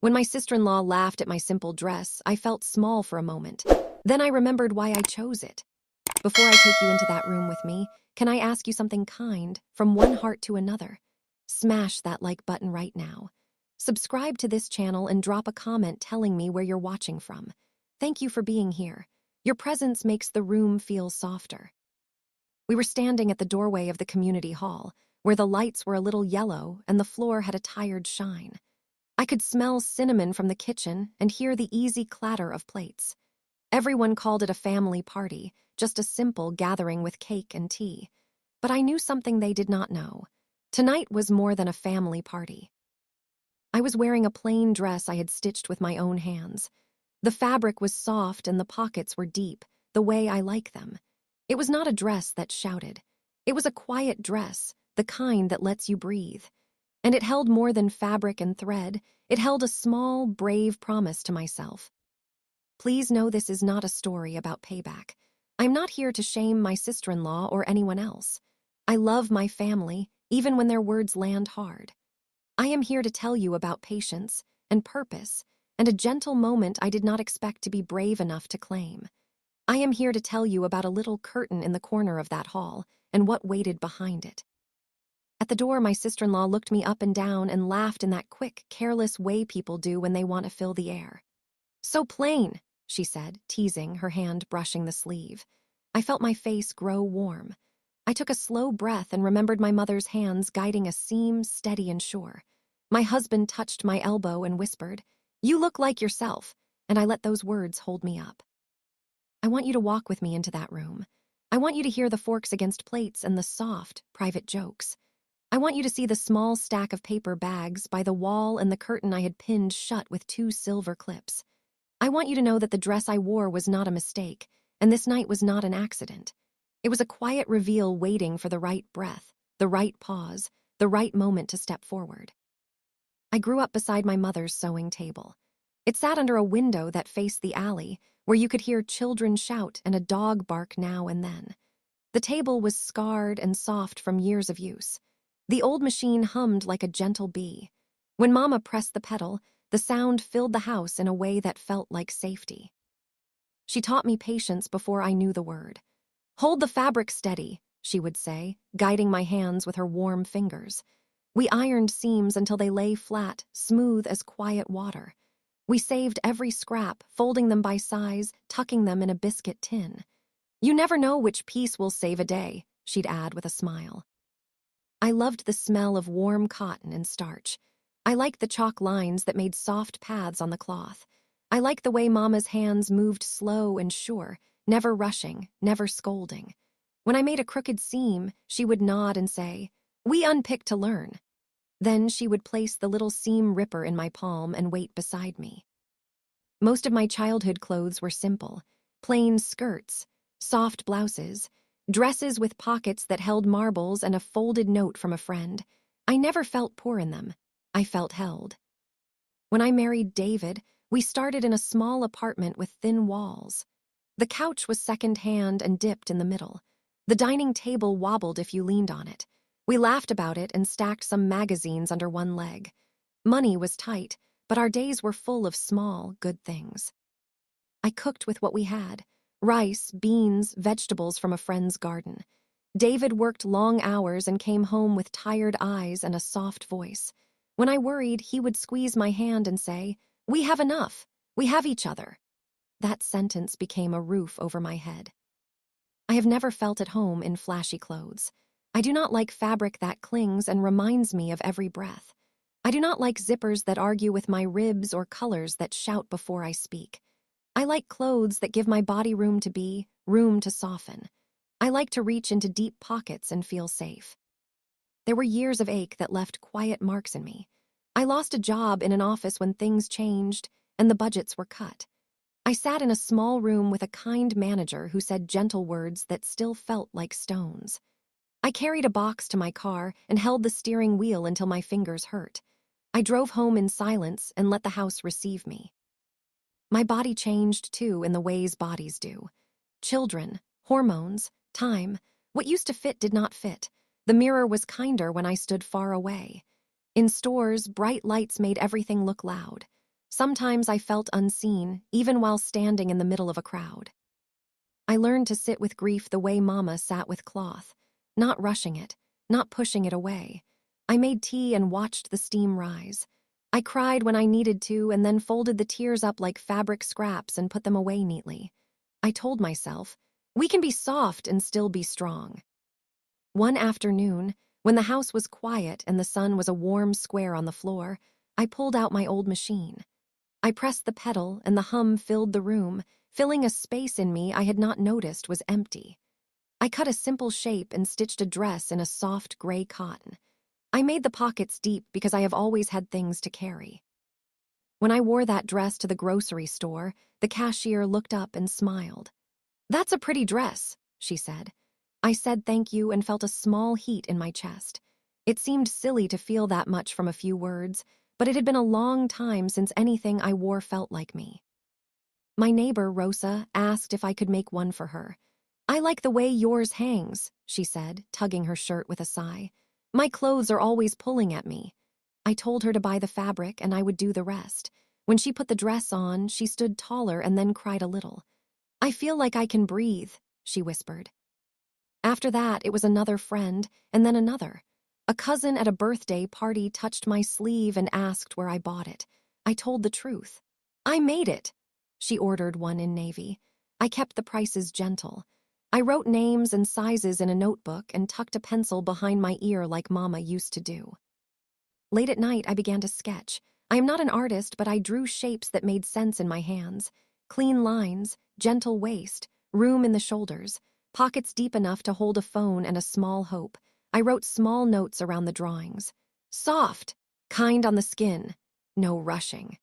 When my sister-in-law laughed at my simple dress, I felt small for a moment. Then I remembered why I chose it. Before I take you into that room with me, can I ask you something kind, from one heart to another? Smash that like button right now. Subscribe to this channel and drop a comment telling me where you're watching from. Thank you for being here. Your presence makes the room feel softer. We were standing at the doorway of the community hall, where the lights were a little yellow and the floor had a tired shine. I could smell cinnamon from the kitchen and hear the easy clatter of plates. Everyone called it a family party, just a simple gathering with cake and tea. But I knew something they did not know. Tonight was more than a family party. I was wearing a plain dress I had stitched with my own hands. The fabric was soft and the pockets were deep, the way I like them. It was not a dress that shouted. It was a quiet dress, the kind that lets you breathe. And it held more than fabric and thread. It held a small, brave promise to myself. Please know this is not a story about payback. I'm not here to shame my sister-in-law or anyone else. I love my family, even when their words land hard. I am here to tell you about patience and purpose and a gentle moment I did not expect to be brave enough to claim. I am here to tell you about a little curtain in the corner of that hall and what waited behind it. At the door, my sister-in-law looked me up and down and laughed in that quick, careless way people do when they want to fill the air. "So plain," she said, teasing, her hand brushing the sleeve. I felt my face grow warm. I took a slow breath and remembered my mother's hands guiding a seam, steady and sure. My husband touched my elbow and whispered, "You look like yourself," and I let those words hold me up. I want you to walk with me into that room. I want you to hear the forks against plates and the soft, private jokes. I want you to see the small stack of paper bags by the wall and the curtain I had pinned shut with 2 silver clips. I want you to know that the dress I wore was not a mistake, and this night was not an accident. It was a quiet reveal waiting for the right breath, the right pause, the right moment to step forward. I grew up beside my mother's sewing table. It sat under a window that faced the alley, where you could hear children shout and a dog bark now and then. The table was scarred and soft from years of use. The old machine hummed like a gentle bee. When Mama pressed the pedal, the sound filled the house in a way that felt like safety. She taught me patience before I knew the word. "Hold the fabric steady," she would say, guiding my hands with her warm fingers. We ironed seams until they lay flat, smooth as quiet water. We saved every scrap, folding them by size, tucking them in a biscuit tin. "You never know which piece will save a day," she'd add with a smile. I loved the smell of warm cotton and starch. I liked the chalk lines that made soft paths on the cloth. I liked the way Mama's hands moved slow and sure, never rushing, never scolding. When I made a crooked seam, she would nod and say, "We unpick to learn." Then she would place the little seam ripper in my palm and wait beside me. Most of my childhood clothes were simple, plain skirts, soft blouses, dresses with pockets that held marbles and a folded note from a friend. I never felt poor in them. I felt held. When I married David, we started in a small apartment with thin walls. The couch was second-hand and dipped in the middle. The dining table wobbled if you leaned on it. We laughed about it and stacked some magazines under one leg. Money was tight, but our days were full of small, good things. I cooked with what we had: rice, beans, vegetables from a friend's garden. David worked long hours and came home with tired eyes and a soft voice. When I worried, he would squeeze my hand and say, "We have enough. We have each other." That sentence became a roof over my head. I have never felt at home in flashy clothes. I do not like fabric that clings and reminds me of every breath. I do not like zippers that argue with my ribs or colors that shout before I speak. I like clothes that give my body room to be, room to soften. I like to reach into deep pockets and feel safe. There were years of ache that left quiet marks in me. I lost a job in an office when things changed and the budgets were cut. I sat in a small room with a kind manager who said gentle words that still felt like stones. I carried a box to my car and held the steering wheel until my fingers hurt. I drove home in silence and let the house receive me. My body changed, too, in the ways bodies do. Children, hormones, time, what used to fit did not fit. The mirror was kinder when I stood far away. In stores, bright lights made everything look loud. Sometimes I felt unseen, even while standing in the middle of a crowd. I learned to sit with grief the way Mama sat with cloth, not rushing it, not pushing it away. I made tea and watched the steam rise. I cried when I needed to and then folded the tears up like fabric scraps and put them away neatly. I told myself, we can be soft and still be strong. One afternoon, when the house was quiet and the sun was a warm square on the floor, I pulled out my old machine. I pressed the pedal and the hum filled the room, filling a space in me I had not noticed was empty. I cut a simple shape and stitched a dress in a soft gray cotton. I made the pockets deep because I have always had things to carry. When I wore that dress to the grocery store, the cashier looked up and smiled. "That's a pretty dress," she said. I said thank you and felt a small heat in my chest. It seemed silly to feel that much from a few words, but it had been a long time since anything I wore felt like me. My neighbor, Rosa, asked if I could make one for her. "I like the way yours hangs," she said, tugging her shirt with a sigh. "My clothes are always pulling at me." I told her to buy the fabric and I would do the rest. When she put the dress on, she stood taller and then cried a little. "I feel like I can breathe," she whispered. After that, it was another friend, and then another. A cousin at a birthday party touched my sleeve and asked where I bought it. I told the truth. "I made it." She ordered one in navy. I kept the prices gentle. I wrote names and sizes in a notebook and tucked a pencil behind my ear like Mama used to do. Late at night, I began to sketch. I am not an artist, but I drew shapes that made sense in my hands. Clean lines, gentle waist, room in the shoulders, pockets deep enough to hold a phone and a small hope. I wrote small notes around the drawings. Soft, kind on the skin, no rushing.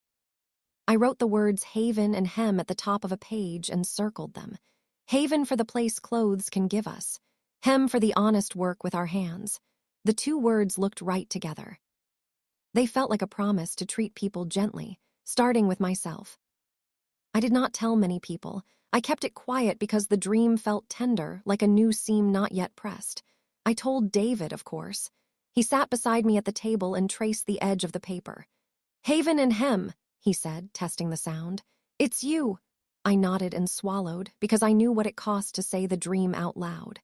I wrote the words haven and hem at the top of a page and circled them. Haven for the place clothes can give us. Hem for the honest work with our hands. The two words looked right together. They felt like a promise to treat people gently, starting with myself. I did not tell many people. I kept it quiet because the dream felt tender, like a new seam not yet pressed. I told David, of course. He sat beside me at the table and traced the edge of the paper. "Haven and hem," he said, testing the sound. "It's you." I nodded and swallowed because I knew what it cost to say the dream out loud.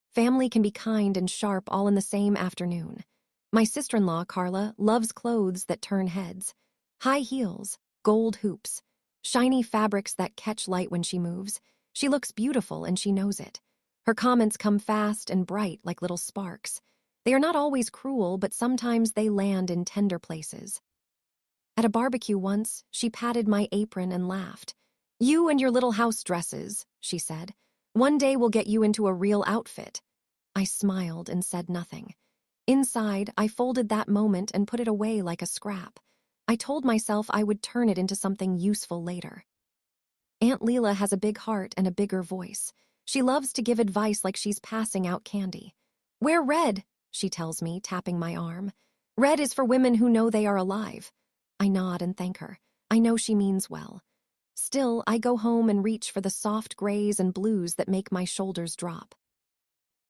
Family can be kind and sharp all in the same afternoon. My sister-in-law, Carla, loves clothes that turn heads. High heels, gold hoops, shiny fabrics that catch light when she moves. She looks beautiful and she knows it. Her comments come fast and bright like little sparks. They are not always cruel, but sometimes they land in tender places. At a barbecue once, she patted my apron and laughed. "You and your little house dresses," she said. "One day we'll get you into a real outfit." I smiled and said nothing. Inside, I folded that moment and put it away like a scrap. I told myself I would turn it into something useful later. Aunt Leela has a big heart and a bigger voice. She loves to give advice like she's passing out candy. "Wear red," she tells me, tapping my arm. "Red is for women who know they are alive." I nod and thank her. I know she means well. Still, I go home and reach for the soft grays and blues that make my shoulders drop.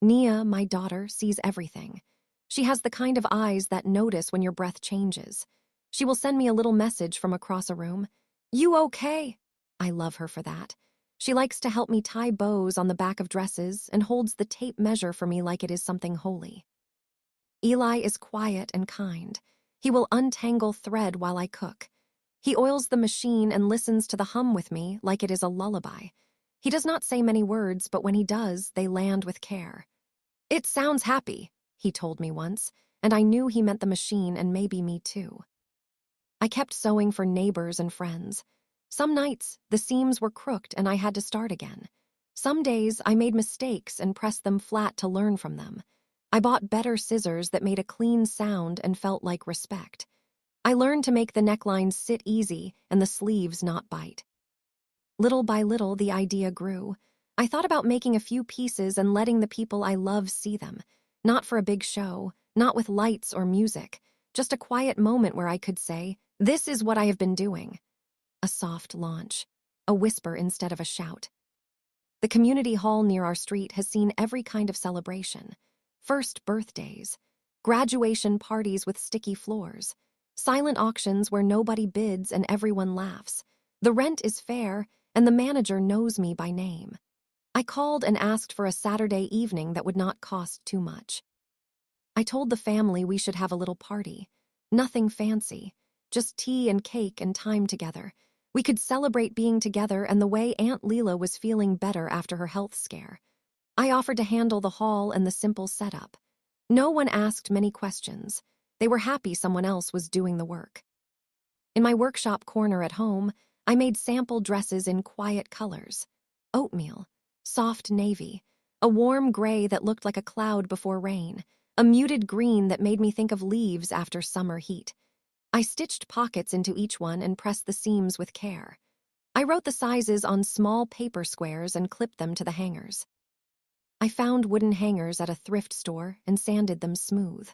Nia, my daughter, sees everything. She has the kind of eyes that notice when your breath changes. She will send me a little message from across a room. "You okay?" I love her for that. She likes to help me tie bows on the back of dresses and holds the tape measure for me like it is something holy. Eli is quiet and kind. He will untangle thread while I cook. He oils the machine and listens to the hum with me like it is a lullaby. He does not say many words, but when he does, they land with care. "It sounds happy," he told me once, and I knew he meant the machine and maybe me too. I kept sewing for neighbors and friends. Some nights, the seams were crooked and I had to start again. Some days, I made mistakes and pressed them flat to learn from them. I bought better scissors that made a clean sound and felt like respect. I learned to make the necklines sit easy and the sleeves not bite. Little by little, the idea grew. I thought about making a few pieces and letting the people I love see them. Not for a big show, not with lights or music, just a quiet moment where I could say, "This is what I have been doing." A soft launch, a whisper instead of a shout. The community hall near our street has seen every kind of celebration. First birthdays, graduation parties with sticky floors, Silent auctions where nobody bids and everyone laughs. The rent is fair, and the manager knows me by name. I called and asked for a Saturday evening that would not cost too much. I told the family we should have a little party. Nothing fancy, just tea and cake and time together. We could celebrate being together and the way Aunt Leela was feeling better after her health scare. I offered to handle the hall and the simple setup. No one asked many questions. They were happy someone else was doing the work. In my workshop corner at home, I made sample dresses in quiet colors. Oatmeal, soft navy, a warm gray that looked like a cloud before rain, a muted green that made me think of leaves after summer heat. I stitched pockets into each one and pressed the seams with care. I wrote the sizes on small paper squares and clipped them to the hangers. I found wooden hangers at a thrift store and sanded them smooth.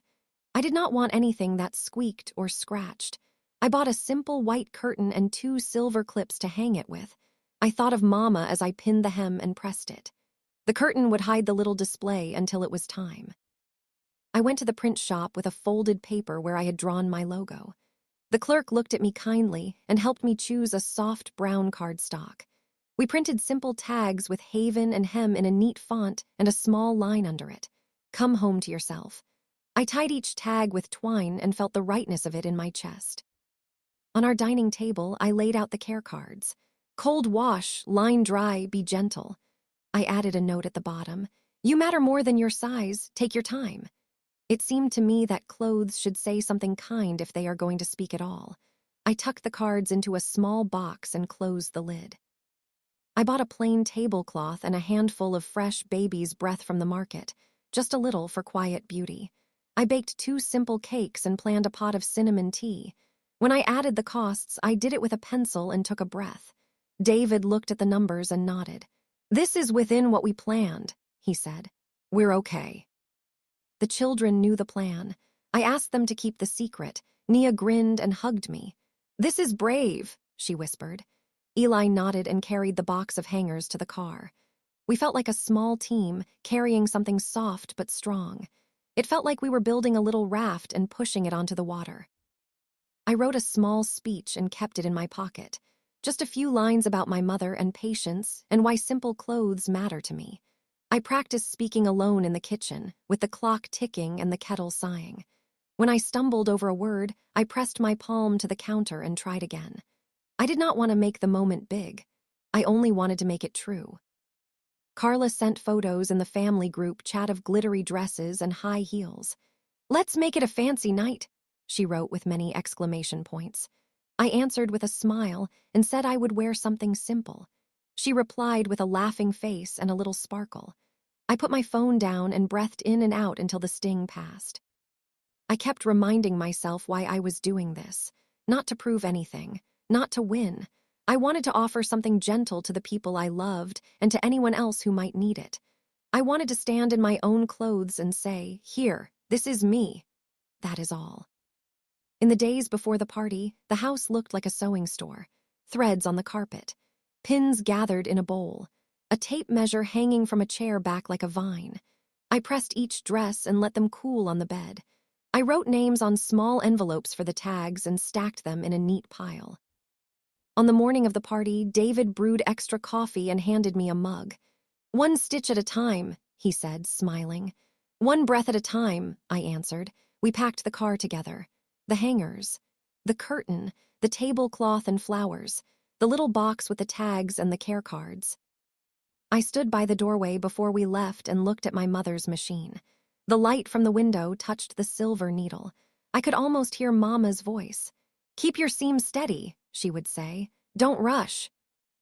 I did not want anything that squeaked or scratched. I bought a simple white curtain and 2 silver clips to hang it with. I thought of Mama as I pinned the hem and pressed it. The curtain would hide the little display until it was time. I went to the print shop with a folded paper where I had drawn my logo. The clerk looked at me kindly and helped me choose a soft brown cardstock. We printed simple tags with Haven and Hem in a neat font and a small line under it. Come home to yourself. I tied each tag with twine and felt the rightness of it in my chest. On our dining table, I laid out the care cards. Cold wash, line dry, be gentle. I added a note at the bottom. You matter more than your size, take your time. It seemed to me that clothes should say something kind if they are going to speak at all. I tucked the cards into a small box and closed the lid. I bought a plain tablecloth and a handful of fresh baby's breath from the market, just a little for quiet beauty. I baked 2 simple cakes and planned a pot of cinnamon tea. When I added the costs, I did it with a pencil and took a breath. David looked at the numbers and nodded. This is within what we planned, he said. We're okay. The children knew the plan. I asked them to keep the secret. Nia grinned and hugged me. This is brave, she whispered. Eli nodded and carried the box of hangers to the car. We felt like a small team, carrying something soft but strong. It felt like we were building a little raft and pushing it onto the water. I wrote a small speech and kept it in my pocket. Just a few lines about my mother and patience and why simple clothes matter to me. I practiced speaking alone in the kitchen, with the clock ticking and the kettle sighing. When I stumbled over a word, I pressed my palm to the counter and tried again. I did not want to make the moment big. I only wanted to make it true. Carla sent photos in the family group chat of glittery dresses and high heels. Let's make it a fancy night, she wrote with many exclamation points. I answered with a smile and said I would wear something simple. She replied with a laughing face and a little sparkle. I put my phone down and breathed in and out until the sting passed. I kept reminding myself why I was doing this. Not to prove anything, not to win. I wanted to offer something gentle to the people I loved and to anyone else who might need it. I wanted to stand in my own clothes and say, here, this is me. That is all. In the days before the party, the house looked like a sewing store. Threads on the carpet. Pins gathered in a bowl. A tape measure hanging from a chair back like a vine. I pressed each dress and let them cool on the bed. I wrote names on small envelopes for the tags and stacked them in a neat pile. On the morning of the party, David brewed extra coffee and handed me a mug. One stitch at a time, he said, smiling. One breath at a time, I answered. We packed the car together. The hangers, the curtain, the tablecloth and flowers, the little box with the tags and the care cards. I stood by the doorway before we left and looked at my mother's machine. The light from the window touched the silver needle. I could almost hear Mama's voice. Keep your seams steady, she would say. Don't rush.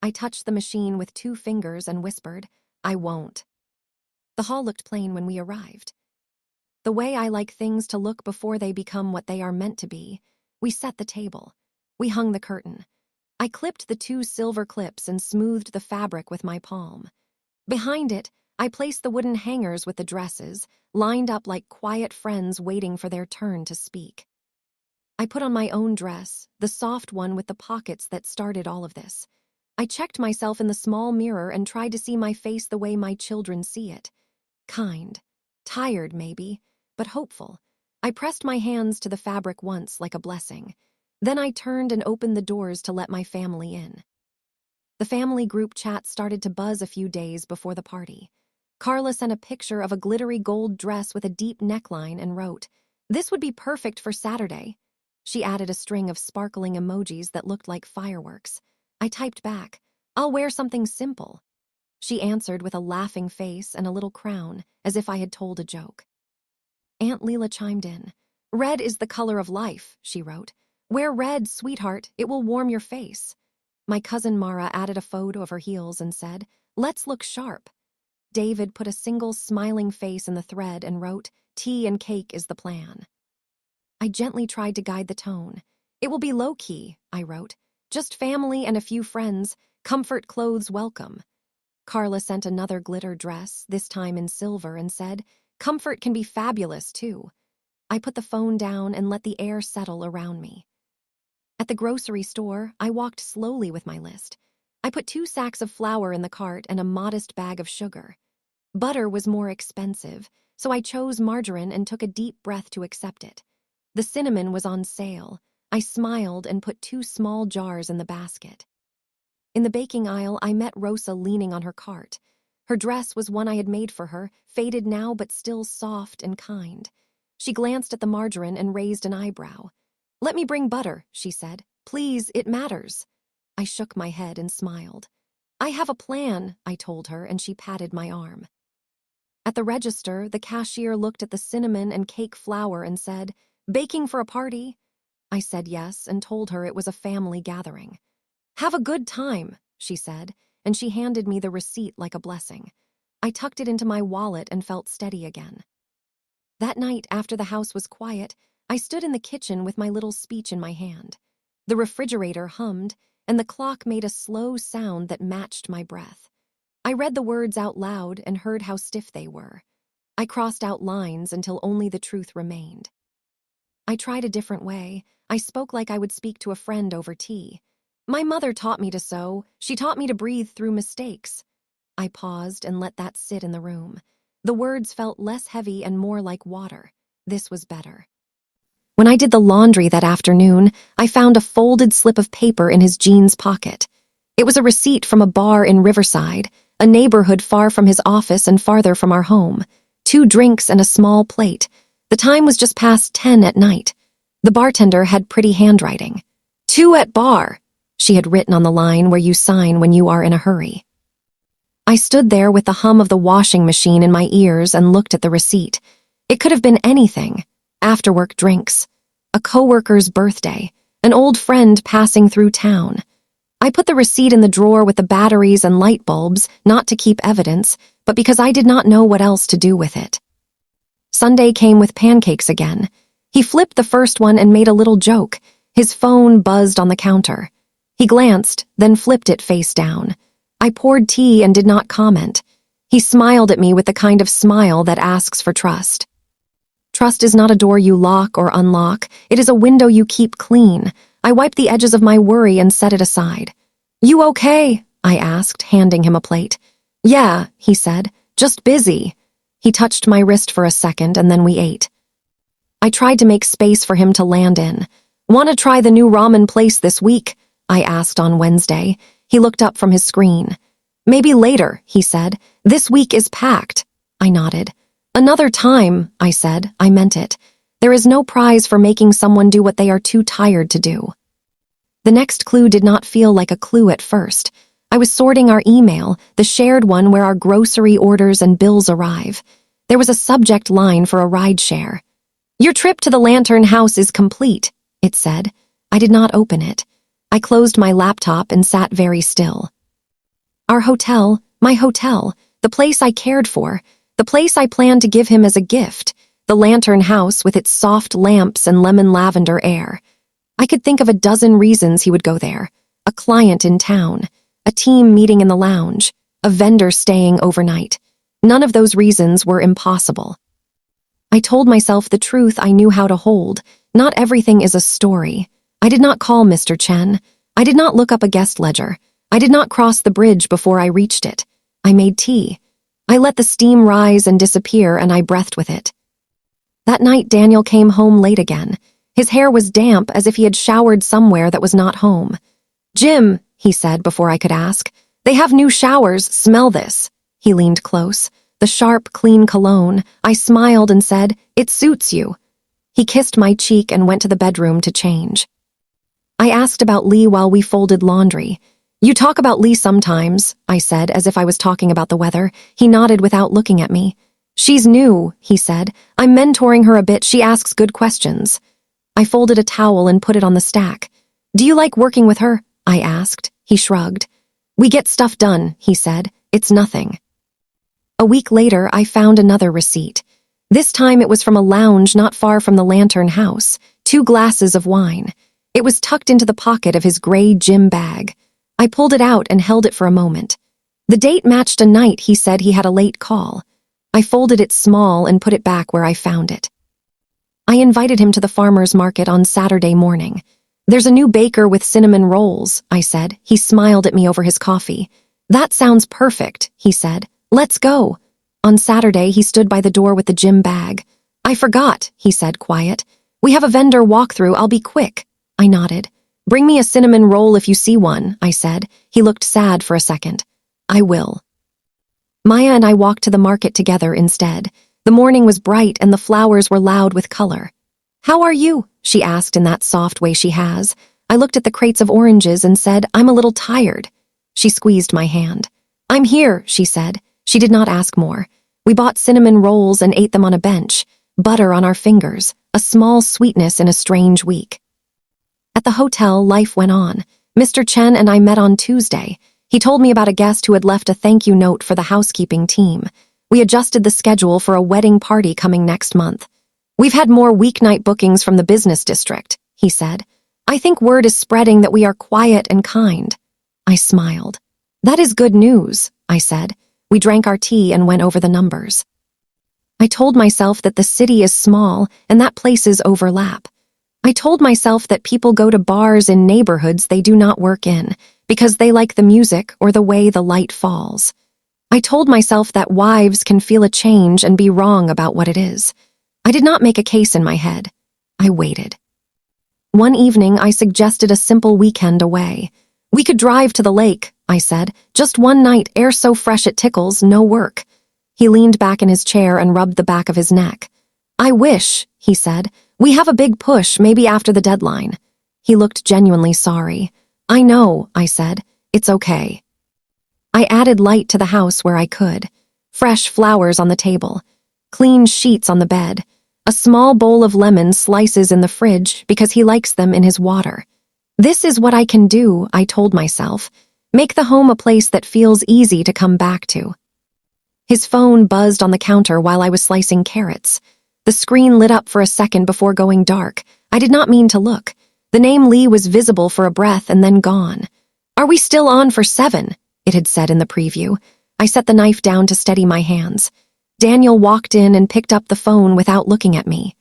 I touched the machine with 2 fingers and whispered, I won't. The hall looked plain when we arrived. The way I like things to look before they become what they are meant to be. We set the table. We hung the curtain. I clipped the 2 silver clips and smoothed the fabric with my palm. Behind it, I placed the wooden hangers with the dresses, lined up like quiet friends waiting for their turn to speak. I put on my own dress, the soft one with the pockets that started all of this. I checked myself in the small mirror and tried to see my face the way my children see it. Kind. Tired, maybe, but hopeful. I pressed my hands to the fabric once like a blessing. Then I turned and opened the doors to let my family in. The family group chat started to buzz a few days before the party. Carla sent a picture of a glittery gold dress with a deep neckline and wrote, "This would be perfect for Saturday." She added a string of sparkling emojis that looked like fireworks. I typed back, "I'll wear something simple." She answered with a laughing face and a little crown, as if I had told a joke. Aunt Leela chimed in. "Red is the color of life," she wrote. "Wear red, sweetheart, it will warm your face." My cousin Mara added a photo of her heels and said, "Let's look sharp." David put a single smiling face in the thread and wrote, "Tea and cake is the plan." I gently tried to guide the tone. "It will be low-key," I wrote. "Just family and a few friends. Comfort clothes welcome." Carla sent another glitter dress, this time in silver, and said, "Comfort can be fabulous, too." I put the phone down and let the air settle around me. At the grocery store, I walked slowly with my list. I put 2 sacks of flour in the cart and a modest bag of sugar. Butter was more expensive, so I chose margarine and took a deep breath to accept it. The cinnamon was on sale. I smiled and put 2 small jars in the basket. In the baking aisle, I met Rosa leaning on her cart. Her dress was one I had made for her, faded now but still soft and kind. She glanced at the margarine and raised an eyebrow. "Let me bring butter," she said. "Please, it matters." I shook my head and smiled. "I have a plan," I told her, and she patted my arm. At the register, the cashier looked at the cinnamon and cake flour and said, "Baking for a party?" I said yes and told her it was a family gathering. "Have a good time," she said, and she handed me the receipt like a blessing. I tucked it into my wallet and felt steady again. That night, after the house was quiet, I stood in the kitchen with my little speech in my hand. The refrigerator hummed, and the clock made a slow sound that matched my breath. I read the words out loud and heard how stiff they were. I crossed out lines until only the truth remained. I tried a different way. I spoke like I would speak to a friend over tea. "My mother taught me to sew. She taught me to breathe through mistakes." I paused and let that sit in the room. The words felt less heavy and more like water. This was better. When I did the laundry that afternoon, I found a folded slip of paper in his jeans pocket. It was a receipt from a bar in Riverside, a neighborhood far from his office and farther from our home. 2 drinks and a small plate. The time was just past 10 at night. The bartender had pretty handwriting. "2 at bar," she had written on the line where you sign when you are in a hurry. I stood there with the hum of the washing machine in my ears and looked at the receipt. It could have been anything. After-work drinks, a coworker's birthday, an old friend passing through town. I put the receipt in the drawer with the batteries and light bulbs, not to keep evidence, but because I did not know what else to do with it. Sunday came with pancakes again. He flipped the first one and made a little joke. His phone buzzed on the counter. He glanced, then flipped it face down. I poured tea and did not comment. He smiled at me with the kind of smile that asks for trust. Trust is not a door you lock or unlock. It is a window you keep clean. I wiped the edges of my worry and set it aside. "You okay?" I asked, handing him a plate. "Yeah," he said, "just busy." He touched my wrist for a second and then we ate. I tried to make space for him to land in. "Want to try the new ramen place this week?" I asked on Wednesday. He looked up from his screen. "Maybe later," he said. "This week is packed." I nodded. "Another time," I said. I meant it. There is no prize for making someone do what they are too tired to do. The next clue did not feel like a clue at first. I was sorting our email, the shared one where our grocery orders and bills arrive. There was a subject line for a rideshare. "Your trip to the Lantern House is complete," it said. I did not open it. I closed my laptop and sat very still. Our hotel, my hotel, the place I cared for, the place I planned to give him as a gift, the Lantern House with its soft lamps and lemon lavender air. I could think of a dozen reasons he would go there. A client in town, a team meeting in the lounge, a vendor staying overnight. None of those reasons were impossible. I told myself the truth I knew how to hold. Not everything is a story. I did not call Mr. Chen. I did not look up a guest ledger. I did not cross the bridge before I reached it. I made tea. I let the steam rise and disappear, and I breathed with it. That night, Daniel came home late again. His hair was damp, as if he had showered somewhere that was not home. "Jim," he said before I could ask, "they have new showers, smell this." He leaned close. The sharp, clean cologne. I smiled and said, "It suits you." He kissed my cheek and went to the bedroom to change. I asked about Lee while we folded laundry. "You talk about Lee sometimes," I said, as if I was talking about the weather. He nodded without looking at me. "She's new," he said. "I'm mentoring her a bit. She asks good questions." I folded a towel and put it on the stack. "Do you like working with her?" I asked. He shrugged. "We get stuff done," he said. "It's nothing." A week later, I found another receipt. This time it was from a lounge not far from the Lantern House. 2 glasses of wine. It was tucked into the pocket of his gray gym bag. I pulled it out and held it for a moment. The date matched a night he said he had a late call. I folded it small and put it back where I found it. I invited him to the farmer's market on Saturday morning. "There's a new baker with cinnamon rolls," I said. He smiled at me over his coffee. "That sounds perfect," he said. "Let's go." On Saturday, he stood by the door with the gym bag. "I forgot," he said, quiet. "We have a vendor walkthrough. I'll be quick." I nodded. "Bring me a cinnamon roll if you see one," I said. He looked sad for a second. "I will." Maya and I walked to the market together instead. The morning was bright and the flowers were loud with color. "How are you?" she asked in that soft way she has. I looked at the crates of oranges and said, "I'm a little tired." She squeezed my hand. "I'm here," she said. She did not ask more. We bought cinnamon rolls and ate them on a bench, butter on our fingers, a small sweetness in a strange week. At the hotel, life went on. Mr. Chen and I met on Tuesday. He told me about a guest who had left a thank you note for the housekeeping team. We adjusted the schedule for a wedding party coming next month. "We've had more weeknight bookings from the business district," he said. "I think word is spreading that we are quiet and kind." I smiled. "That is good news," I said. We drank our tea and went over the numbers. I told myself that the city is small and that places overlap. I told myself that people go to bars in neighborhoods they do not work in because they like the music or the way the light falls. I told myself that wives can feel a change and be wrong about what it is. I did not make a case in my head. I waited. One evening, I suggested a simple weekend away. "We could drive to the lake," I said. "Just one night, air so fresh it tickles, no work." He leaned back in his chair and rubbed the back of his neck. "I wish," he said. "We have a big push, maybe after the deadline." He looked genuinely sorry. "I know," I said. "It's okay." I added light to the house where I could. Fresh flowers on the table. Clean sheets on the bed. A small bowl of lemon slices in the fridge because he likes them in his water. This is what I can do, I told myself. Make the home a place that feels easy to come back to. His phone buzzed on the counter while I was slicing carrots. The screen lit up for a second before going dark. I did not mean to look. The name Lee was visible for a breath and then gone. "Are we still on for 7?" it had said in the preview. I set the knife down to steady my hands. Daniel walked in and picked up the phone without looking at me.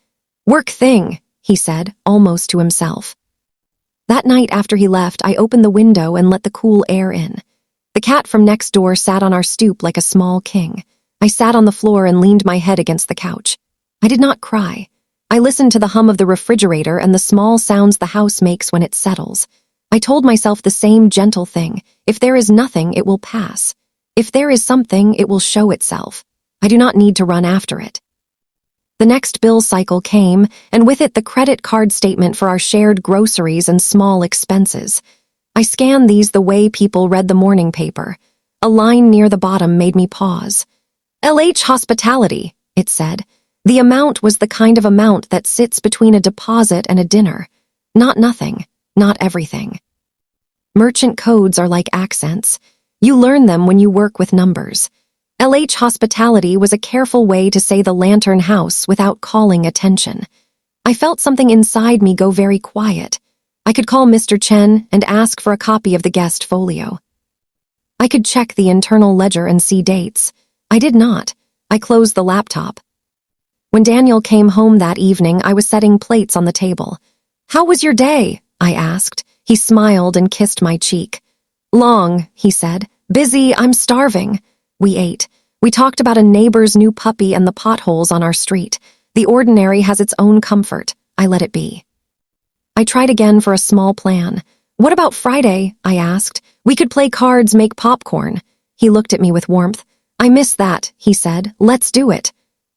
"Work thing," he said, almost to himself. That night after he left, I opened the window and let the cool air in. The cat from next door sat on our stoop like a small king. I sat on the floor and leaned my head against the couch. I did not cry. I listened to the hum of the refrigerator and the small sounds the house makes when it settles. I told myself the same gentle thing. If there is nothing, it will pass. If there is something, it will show itself. I do not need to run after it. The next bill cycle came, and with it the credit card statement for our shared groceries and small expenses. I scanned these the way people read the morning paper. A line near the bottom made me pause. "LH Hospitality," it said. The amount was the kind of amount that sits between a deposit and a dinner. Not nothing, not everything. Merchant codes are like accents. You learn them when you work with numbers. LH Hospitality was a careful way to say the Lantern House without calling attention. I felt something inside me go very quiet. I could call Mr. Chen and ask for a copy of the guest folio. I could check the internal ledger and see dates. I did not. I closed the laptop. When Daniel came home that evening, I was setting plates on the table. "How was your day?" I asked. He smiled and kissed my cheek. "Long," he said. "Busy, I'm starving." We ate. We talked about a neighbor's new puppy and the potholes on our street. The ordinary has its own comfort. I let it be. I tried again for a small plan. What about Friday? I asked. We could play cards, make popcorn. He looked at me with warmth. I miss that, he said. Let's do it.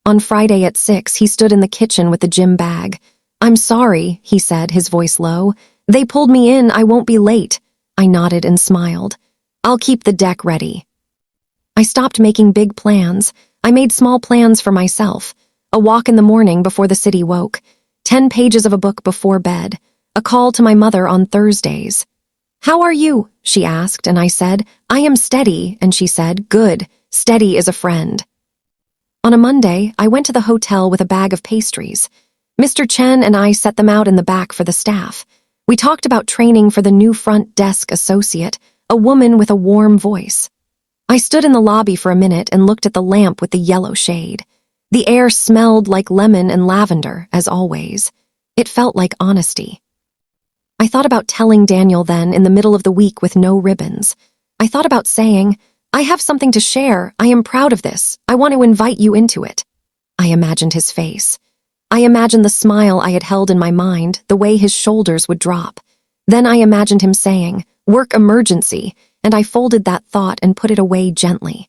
On Friday at 6, he stood in the kitchen with the gym bag. I'm sorry, he said, his voice low. They pulled me in, I won't be late. I nodded and smiled. I'll keep the deck ready. I stopped making big plans. I made small plans for myself. A walk in the morning before the city woke. 10 pages of a book before bed. A call to my mother on Thursdays. How are you? She asked, and I said, I am steady, and she said, good, steady is a friend. On a Monday, I went to the hotel with a bag of pastries. Mr. Chen and I set them out in the back for the staff. We talked about training for the new front desk associate, a woman with a warm voice. I stood in the lobby for a minute and looked at the lamp with the yellow shade. The air smelled like lemon and lavender, as always. It felt like honesty. I thought about telling Daniel then in the middle of the week with no ribbons. I thought about saying, I have something to share. I am proud of this. I want to invite you into it. I imagined his face. I imagined the smile I had held in my mind, the way his shoulders would drop. Then I imagined him saying, work emergency, and I folded that thought and put it away gently.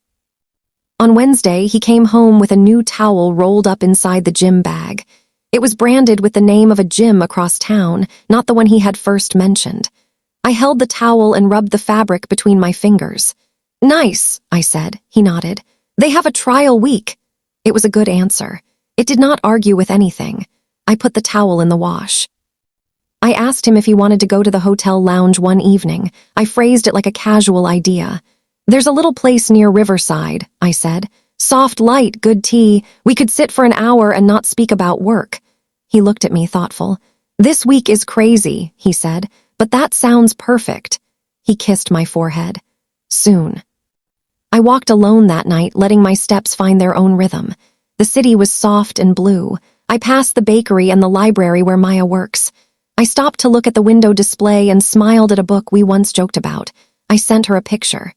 On Wednesday, he came home with a new towel rolled up inside the gym bag. It was branded with the name of a gym across town, not the one he had first mentioned. I held the towel and rubbed the fabric between my fingers. Nice, I said. He nodded. They have a trial week. It was a good answer. It did not argue with anything. I put the towel in the wash. I asked him if he wanted to go to the hotel lounge one evening. I phrased it like a casual idea. There's a little place near Riverside, I said. Soft light, good tea. We could sit for an hour and not speak about work. He looked at me thoughtful. This week is crazy, he said, but that sounds perfect. He kissed my forehead. Soon. I walked alone that night, letting my steps find their own rhythm. The city was soft and blue. I passed the bakery and the library where Maya works. I stopped to look at the window display and smiled at a book we once joked about. I sent her a picture.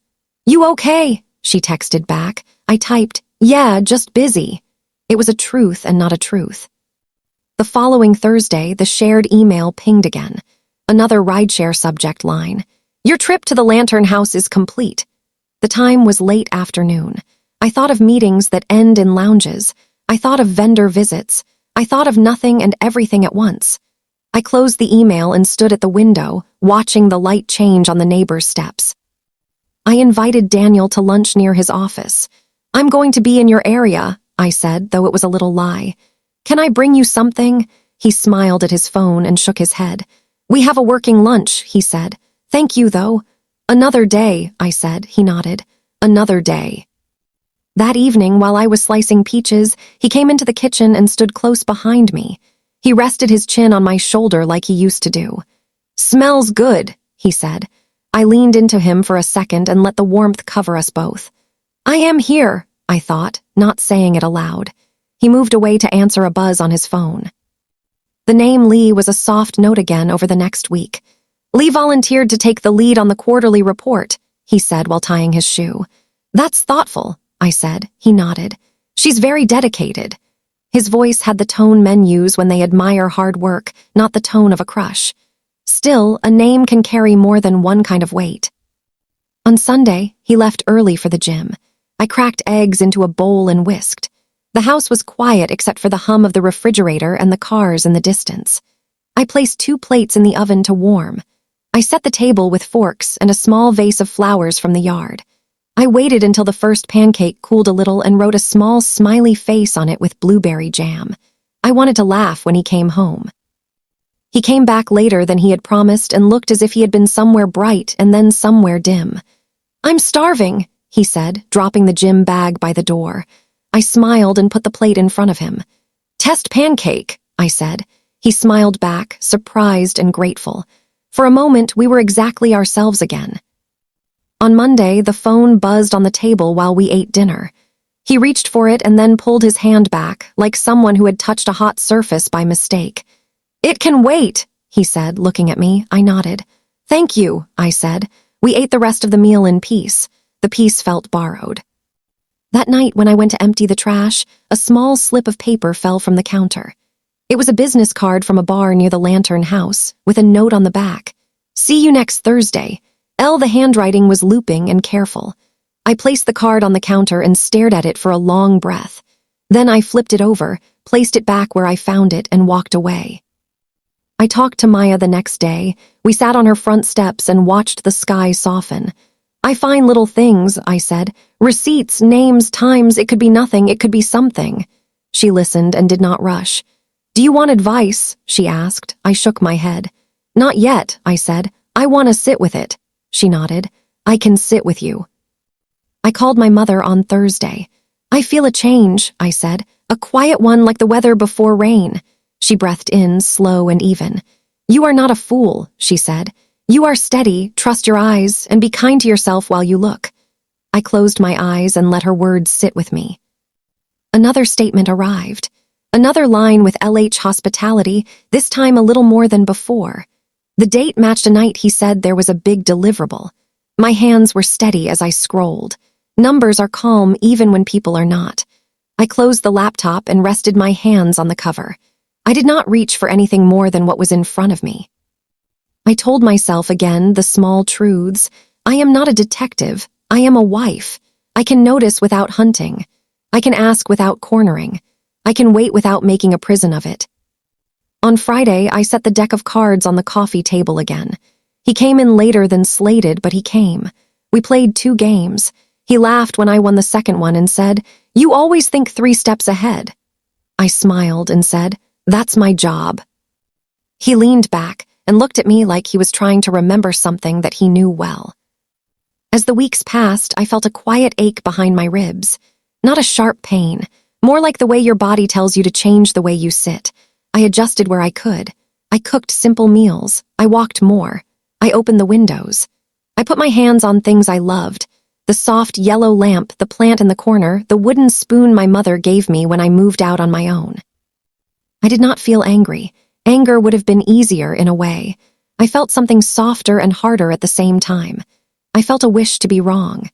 You okay? She texted back. I typed, yeah, just busy. It was a truth and not a truth. The following Thursday, the shared email pinged again. Another rideshare subject line. Your trip to the Lantern House is complete. The time was late afternoon. I thought of meetings that end in lounges. I thought of vendor visits. I thought of nothing and everything at once. I closed the email and stood at the window, watching the light change on the neighbor's steps. I invited Daniel to lunch near his office. I'm going to be in your area, I said, though it was a little lie. Can I bring you something? He smiled at his phone and shook his head. We have a working lunch, he said. Thank you, though. Another day, I said. He nodded. Another day. That evening, while I was slicing peaches, he came into the kitchen and stood close behind me. He rested his chin on my shoulder like he used to do. Smells good, he said. I leaned into him for a second and let the warmth cover us both. I am here, I thought, not saying it aloud. He moved away to answer a buzz on his phone. The name Lee was a soft note again over the next week. Lee volunteered to take the lead on the quarterly report, he said while tying his shoe. That's thoughtful, I said. He nodded. She's very dedicated. His voice had the tone men use when they admire hard work, not the tone of a crush. Still, a name can carry more than one kind of weight. On Sunday, he left early for the gym. I cracked eggs into a bowl and whisked. The house was quiet except for the hum of the refrigerator and the cars in the distance. I placed 2 plates in the oven to warm. I set the table with forks and a small vase of flowers from the yard. I waited until the first pancake cooled a little and wrote a small smiley face on it with blueberry jam. I wanted to laugh when he came home. He came back later than he had promised and looked as if he had been somewhere bright and then somewhere dim. I'm starving, he said, dropping the gym bag by the door. I smiled and put the plate in front of him. Test pancake, I said. He smiled back, surprised and grateful. For a moment, we were exactly ourselves again. On Monday, the phone buzzed on the table while we ate dinner. He reached for it and then pulled his hand back, like someone who had touched a hot surface by mistake. It can wait, he said, looking at me. I nodded. Thank you, I said. We ate the rest of the meal in peace. The peace felt borrowed. That night, when I went to empty the trash, a small slip of paper fell from the counter. It was a business card from a bar near the Lantern House, with a note on the back. "See you next Thursday." The handwriting was looping and careful. I placed the card on the counter and stared at it for a long breath. Then I flipped it over, placed it back where I found it, and walked away. I talked to Maya the next day. We sat on her front steps and watched the sky soften. "I find little things," I said. "Receipts, names, times, it could be nothing, it could be something." She listened and did not rush. "Do you want advice?" she asked. I shook my head. "Not yet," I said. "I want to sit with it." She nodded. "I can sit with you." I called my mother on Thursday. "I feel a change," I said. "A quiet one like the weather before rain." She breathed in, slow and even. "You are not a fool," she said. "You are steady, trust your eyes, and be kind to yourself while you look." I closed my eyes and let her words sit with me. Another statement arrived. Another line with LH Hospitality, this time a little more than before. The date matched a night he said there was a big deliverable. My hands were steady as I scrolled. Numbers are calm even when people are not. I closed the laptop and rested my hands on the cover. I did not reach for anything more than what was in front of me. I told myself again the small truths. I am not a detective. I am a wife. I can notice without hunting. I can ask without cornering. I can wait without making a prison of it. On Friday, I set the deck of cards on the coffee table again. He came in later than slated, but he came. We played 2 games. He laughed when I won the second one and said, "You always think 3 steps ahead." I smiled and said, "That's my job." He leaned back and looked at me like he was trying to remember something that he knew well. As the weeks passed, I felt a quiet ache behind my ribs. Not a sharp pain, more like the way your body tells you to change the way you sit. I adjusted where I could. I cooked simple meals. I walked more. I opened the windows. I put my hands on things I loved. The soft yellow lamp, the plant in the corner, the wooden spoon my mother gave me when I moved out on my own. I did not feel angry. Anger would have been easier in a way. I felt something softer and harder at the same time. I felt a wish to be wrong.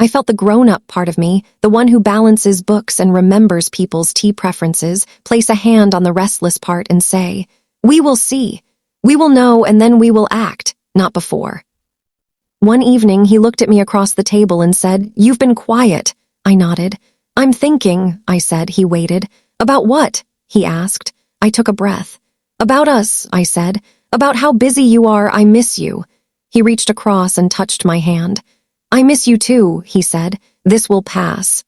I felt the grown-up part of me, the one who balances books and remembers people's tea preferences, place a hand on the restless part and say, "We will see. We will know, and then we will act, not before." One evening, he looked at me across the table and said, "You've been quiet." I nodded. "I'm thinking," I said. He waited. "About what?" he asked. I took a breath. "About us," I said. "About how busy you are. I miss you." He reached across and touched my hand. "I miss you too," he said. "This will pass."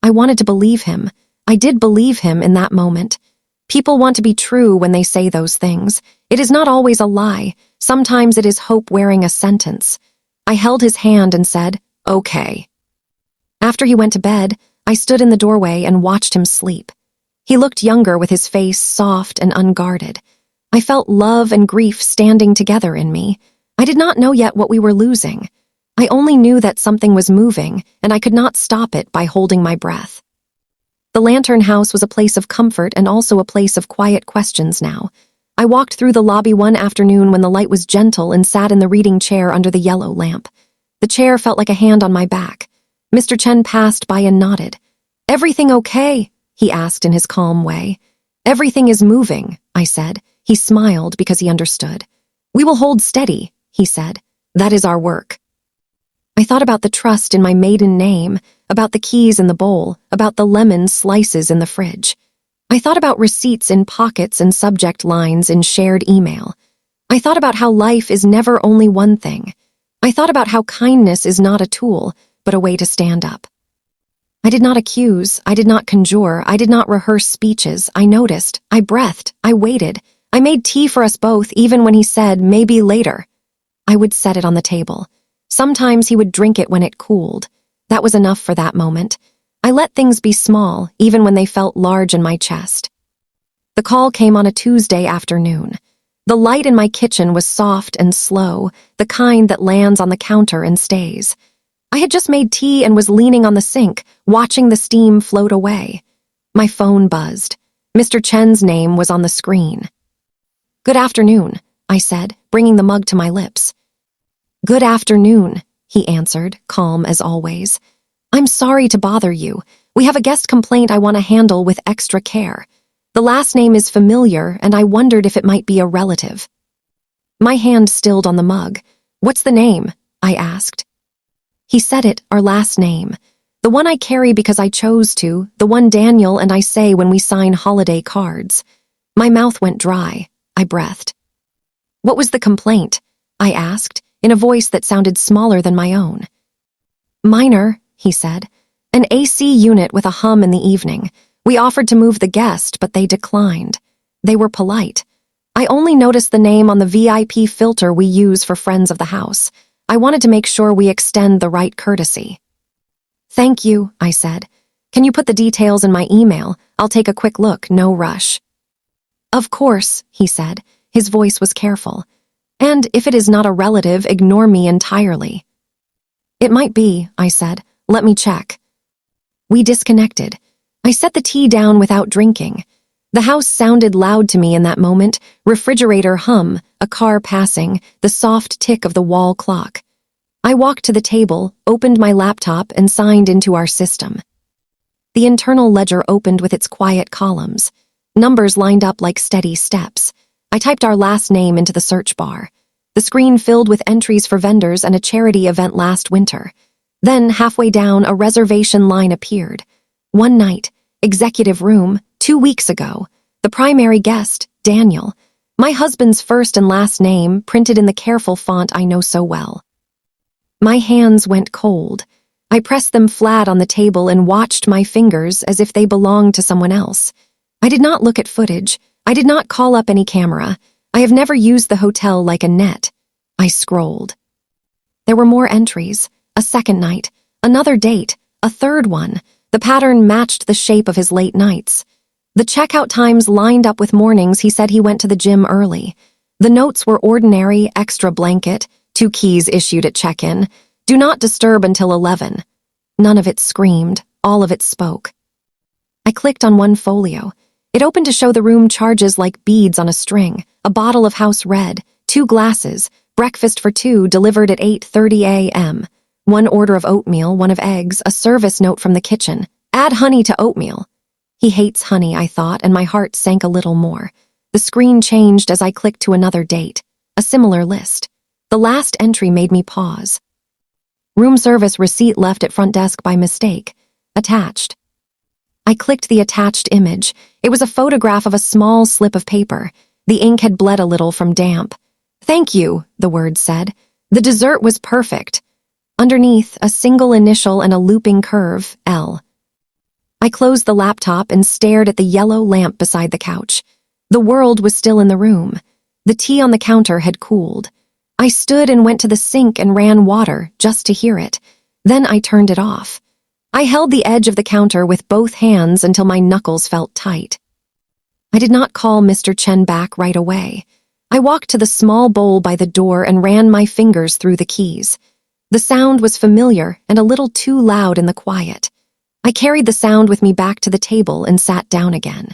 I wanted to believe him. I did believe him in that moment. People want to be true when they say those things. It is not always a lie. Sometimes it is hope wearing a sentence. I held his hand and said, "Okay." After he went to bed, I stood in the doorway and watched him sleep. He looked younger with his face soft and unguarded. I felt love and grief standing together in me. I did not know yet what we were losing. I only knew that something was moving, and I could not stop it by holding my breath. The Lantern House was a place of comfort and also a place of quiet questions now. I walked through the lobby one afternoon when the light was gentle and sat in the reading chair under the yellow lamp. The chair felt like a hand on my back. Mr. Chen passed by and nodded. "Everything okay?" he asked in his calm way. "Everything is moving," I said. He smiled because he understood. "We will hold steady," he said. "That is our work." I thought about the trust in my maiden name, about the keys in the bowl, about the lemon slices in the fridge. I thought about receipts in pockets and subject lines in shared email. I thought about how life is never only one thing. I thought about how kindness is not a tool, but a way to stand up. I did not accuse, I did not conjure, I did not rehearse speeches. I noticed, I breathed, I waited. I made tea for us both even when he said, "Maybe later." I would set it on the table. Sometimes he would drink it when it cooled. That was enough for that moment. I let things be small, even when they felt large in my chest. The call came on a Tuesday afternoon. The light in my kitchen was soft and slow, the kind that lands on the counter and stays. I had just made tea and was leaning on the sink, watching the steam float away. My phone buzzed. Mr. Chen's name was on the screen. "Good afternoon," I said, bringing the mug to my lips. "Good afternoon," he answered, calm as always. I'm sorry to bother you. We have a guest complaint I want to handle with extra care. The last name is familiar, and I wondered if it might be a relative. My hand stilled on the mug. What's the name? I asked. He said it, our last name. The one I carry because I chose to, the one Daniel and I say when we sign holiday cards. My mouth went dry. I breathed. What was the complaint? I asked, in a voice that sounded smaller than my own. Minor, he said. An AC unit with a hum in the evening. We offered to move the guest, but they declined. They were polite. I only noticed the name on the VIP filter we use for friends of the house. I wanted to make sure we extend the right courtesy. Thank you, I said. Can you put the details in my email? I'll take a quick look, no rush. Of course, he said. His voice was careful. And if it is not a relative, ignore me entirely. It might be, I said. Let me check. We disconnected. I set the tea down without drinking. The house sounded loud to me in that moment, refrigerator hum, a car passing, the soft tick of the wall clock. I walked to the table, opened my laptop, and signed into our system. The internal ledger opened with its quiet columns. Numbers lined up like steady steps. I typed our last name into the search bar. The screen filled with entries for vendors and a charity event last winter. Then, halfway down, a reservation line appeared. One night, executive room, 2 weeks ago. The primary guest, Daniel. My husband's first and last name, printed in the careful font I know so well. My hands went cold. I pressed them flat on the table and watched my fingers as if they belonged to someone else. I did not look at footage. I did not call up any camera. I have never used the hotel like a net. I scrolled. There were more entries. A second night, another date, a third one. The pattern matched the shape of his late nights. The checkout times lined up with mornings he said he went to the gym early. The notes were ordinary, extra blanket, 2 keys issued at check-in. Do not disturb until 11. None of it screamed, all of it spoke. I clicked on one folio. It opened to show the room charges like beads on a string, a bottle of house red, 2 glasses, breakfast for 2 delivered at 8:30 a.m., 1 order of oatmeal, 1 of eggs, a service note from the kitchen. Add honey to oatmeal. He hates honey, I thought, and my heart sank a little more. The screen changed as I clicked to another date. A similar list. The last entry made me pause. Room service receipt left at front desk by mistake. Attached. I clicked the attached image. It was a photograph of a small slip of paper. The ink had bled a little from damp. Thank you, the words said. The dessert was perfect. Underneath, a single initial and a looping curve, L. I closed the laptop and stared at the yellow lamp beside the couch. The world was still in the room. The tea on the counter had cooled. I stood and went to the sink and ran water just to hear it. Then I turned it off. I held the edge of the counter with both hands until my knuckles felt tight. I did not call Mr. Chen back right away. I walked to the small bowl by the door and ran my fingers through the keys. The sound was familiar and a little too loud in the quiet. I carried the sound with me back to the table and sat down again.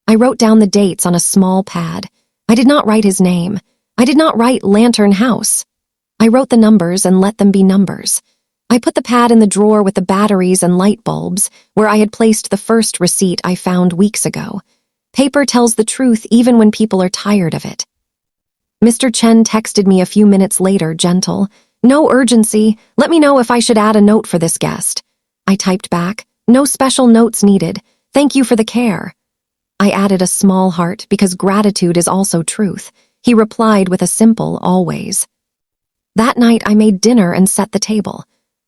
I wrote down the dates on a small pad. I did not write his name. I did not write Lantern House. I wrote the numbers and let them be numbers. I put the pad in the drawer with the batteries and light bulbs, where I had placed the first receipt I found weeks ago. Paper tells the truth even when people are tired of it. Mr. Chen texted me a few minutes later, gentle. No urgency. Let me know if I should add a note for this guest. I typed back. No special notes needed. Thank you for the care. I added a small heart because gratitude is also truth. He replied with a simple always. That night I made dinner and set the table.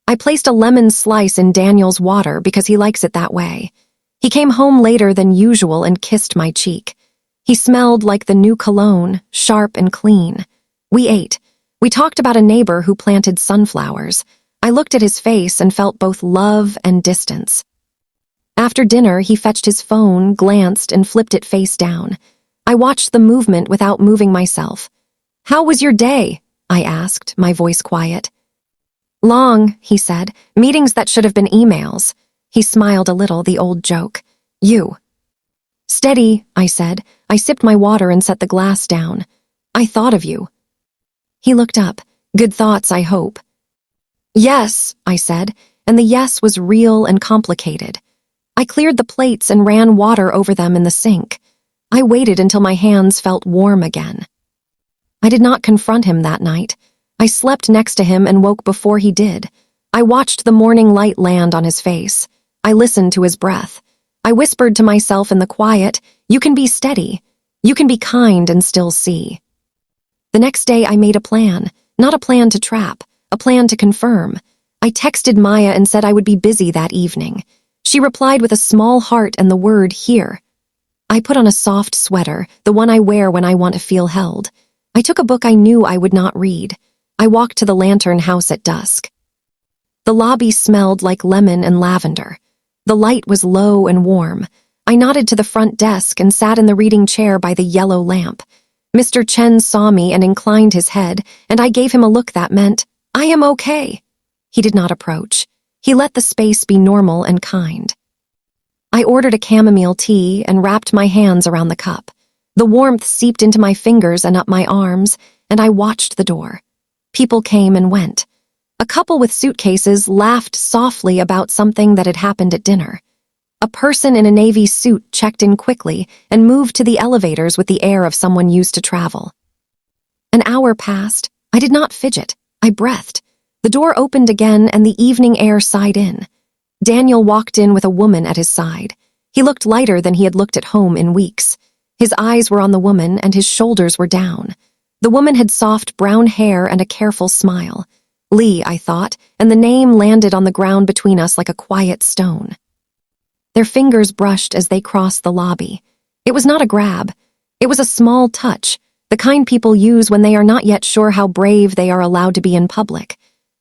I placed a lemon slice in Daniel's water because he likes it that way. He came home later than usual and kissed my cheek. He smelled like the new cologne, sharp and clean. We ate. We talked about a neighbor who planted sunflowers. I looked at his face and felt both love and distance. After dinner, he fetched his phone, glanced, and flipped it face down. I watched the movement without moving myself. How was your day? I asked, my voice quiet. Long, he said. Meetings that should have been emails. He smiled a little, the old joke. You. Steady, I said. I sipped my water and set the glass down. I thought of you. He looked up. Good thoughts, I hope. Yes, I said, and the yes was real and complicated. I cleared the plates and ran water over them in the sink. I waited until my hands felt warm again. I did not confront him that night. I slept next to him and woke before he did. I watched the morning light land on his face. I listened to his breath. I whispered to myself in the quiet, "You can be steady. You can be kind and still see." The next day I made a plan, not a plan to trap, a plan to confirm. I texted Maya and said I would be busy that evening. She replied with a small heart and the word "here." I put on a soft sweater, the one I wear when I want to feel held. I took a book I knew I would not read. I walked to the lantern house at dusk. The lobby smelled like lemon and lavender. The light was low and warm. I nodded to the front desk and sat in the reading chair by the yellow lamp. Mr. Chen saw me and inclined his head, and I gave him a look that meant, "I am okay." He did not approach. He let the space be normal and kind. I ordered a chamomile tea and wrapped my hands around the cup. The warmth seeped into my fingers and up my arms, and I watched the door. People came and went. A couple with suitcases laughed softly about something that had happened at dinner. A person in a navy suit checked in quickly and moved to the elevators with the air of someone used to travel. An hour passed. I did not fidget. I breathed. The door opened again and the evening air sighed in. Daniel walked in with a woman at his side. He looked lighter than he had looked at home in weeks. His eyes were on the woman and his shoulders were down. The woman had soft brown hair and a careful smile. Lee, I thought, and the name landed on the ground between us like a quiet stone. Their fingers brushed as they crossed the lobby. It was not a grab. It was a small touch, the kind people use when they are not yet sure how brave they are allowed to be in public.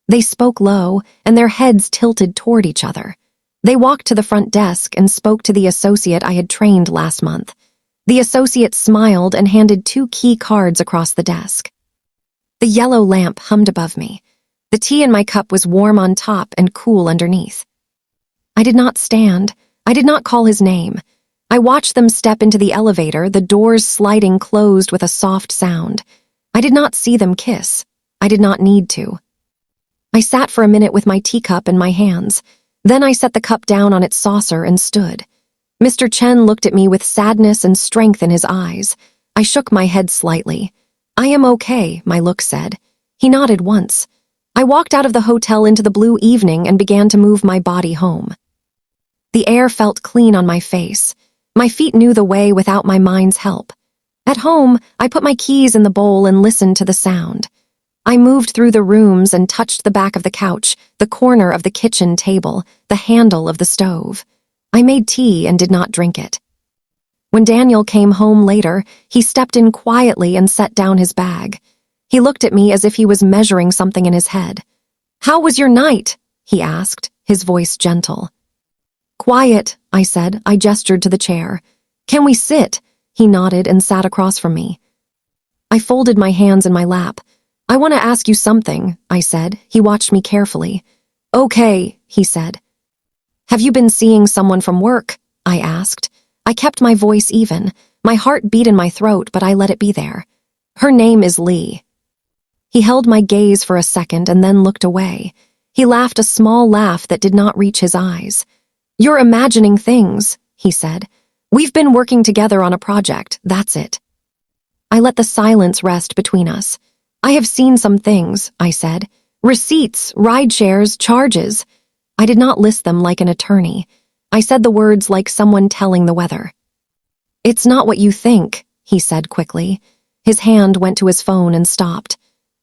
They spoke low, and their heads tilted toward each other. They walked to the front desk and spoke to the associate I had trained last month. The associate smiled and handed 2 key cards across the desk. The yellow lamp hummed above me. The tea in my cup was warm on top and cool underneath. I did not stand. I did not call his name. I watched them step into the elevator, the doors sliding closed with a soft sound. I did not see them kiss. I did not need to. I sat for a minute with my teacup in my hands. Then I set the cup down on its saucer and stood. Mr. Chen looked at me with sadness and strength in his eyes. I shook my head slightly. "I am okay," my look said. He nodded once. I walked out of the hotel into the blue evening and began to move my body home. The air felt clean on my face. My feet knew the way without my mind's help. At home, I put my keys in the bowl and listened to the sound. I moved through the rooms and touched the back of the couch, the corner of the kitchen table, the handle of the stove. I made tea and did not drink it. When Daniel came home later, he stepped in quietly and set down his bag. He looked at me as if he was measuring something in his head. "How was your night?" he asked, his voice gentle. "Quiet," I said. I gestured to the chair. "Can we sit?" He nodded and sat across from me. I folded my hands in my lap. "I want to ask you something," I said. He watched me carefully. "Okay," he said. "Have you been seeing someone from work?" I asked. I kept my voice even. My heart beat in my throat, but I let it be there. "Her name is Lee." He held my gaze for a second and then looked away. He laughed a small laugh that did not reach his eyes. "You're imagining things," he said. "We've been working together on a project, that's it." I let the silence rest between us. "I have seen some things," I said. "Receipts, ride shares, charges." I did not list them like an attorney. I said the words like someone telling the weather. "It's not what you think," he said quickly. His hand went to his phone and stopped.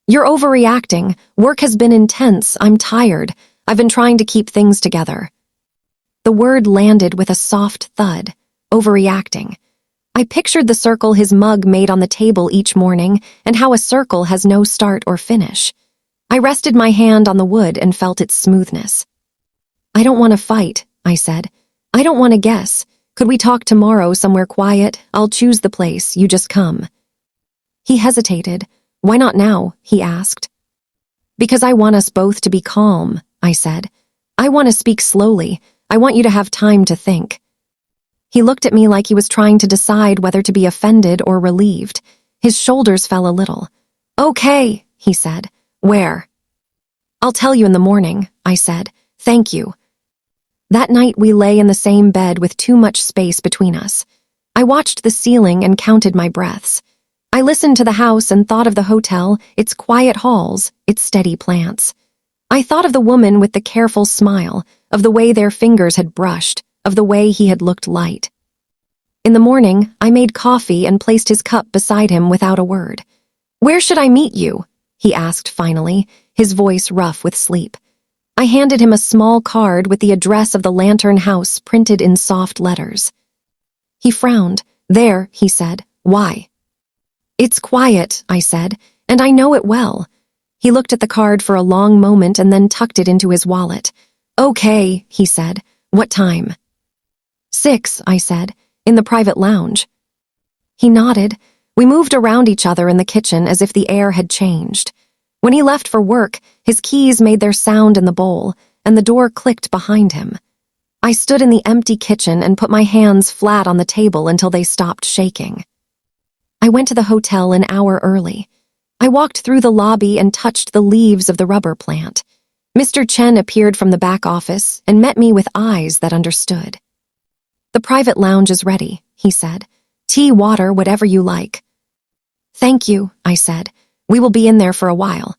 "You're overreacting. Work has been intense. I'm tired. I've been trying to keep things together." The word landed with a soft thud. Overreacting. I pictured the circle his mug made on the table each morning and how a circle has no start or finish. I rested my hand on the wood and felt its smoothness. "I don't want to fight," I said. "I don't want to guess. Could we talk tomorrow somewhere quiet? I'll choose the place. You just come." He hesitated. "Why not now?" he asked. "Because I want us both to be calm," I said. "I want to speak slowly. I want you to have time to think." He looked at me like he was trying to decide whether to be offended or relieved. His shoulders fell a little. "Okay," he said. "Where?" "I'll tell you in the morning," I said. Thank you. That night we lay in the same bed with too much space between us. I watched the ceiling and counted my breaths. I listened to the house and thought of the hotel, its quiet halls, its steady plants. I thought of the woman with the careful smile, of the way their fingers had brushed, of the way he had looked light. In the morning, I made coffee and placed his cup beside him without a word. "Where should I meet you?" he asked finally, his voice rough with sleep. I handed him a small card with the address of the Lantern House printed in soft letters. He frowned. "There," he said. "Why?" "It's quiet," I said, "and I know it well." He looked at the card for a long moment and then tucked it into his wallet. "Okay," he said. "What time?" 6, I said, "in the private lounge." He nodded. We moved around each other in the kitchen as if the air had changed. When he left for work, his keys made their sound in the bowl, and the door clicked behind him. I stood in the empty kitchen and put my hands flat on the table until they stopped shaking. I went to the hotel an hour early. I walked through the lobby and touched the leaves of the rubber plant. Mr. Chen appeared from the back office and met me with eyes that understood. "The private lounge is ready," he said. "Tea, water, whatever you like." "Thank you," I said. "We will be in there for a while."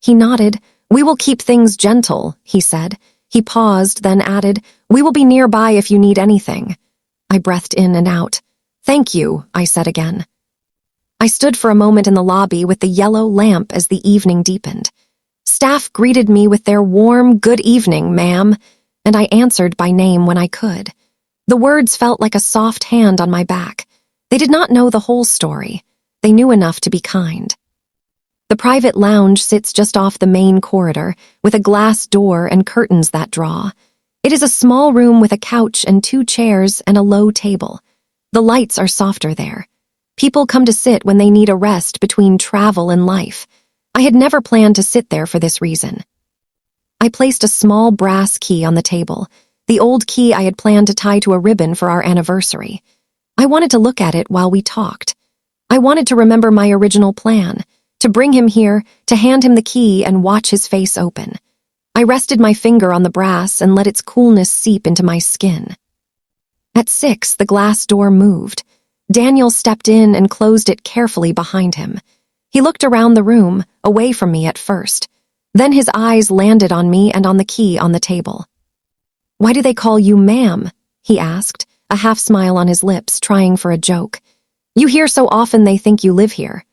He nodded. "We will keep things gentle," he said. He paused, then added, "We will be nearby if you need anything." I breathed in and out. "Thank you," I said again. I stood for a moment in the lobby with the yellow lamp as the evening deepened. Staff greeted me with their warm, "Good evening, ma'am," and I answered by name when I could. The words felt like a soft hand on my back. They did not know the whole story. They knew enough to be kind. The private lounge sits just off the main corridor, with a glass door and curtains that draw. It is a small room with a couch and 2 chairs and a low table. The lights are softer there. People come to sit when they need a rest between travel and life. I had never planned to sit there for this reason. I placed a small brass key on the table, the old key I had planned to tie to a ribbon for our anniversary. I wanted to look at it while we talked. I wanted to remember my original plan, to bring him here, to hand him the key and watch his face open. I rested my finger on the brass and let its coolness seep into my skin. At 6, the glass door moved. Daniel stepped in and closed it carefully behind him. He looked around the room, away from me at first. Then his eyes landed on me and on the key on the table. "Why do they call you ma'am?" he asked, a half smile on his lips, trying for a joke. "You hear so often they think you live here."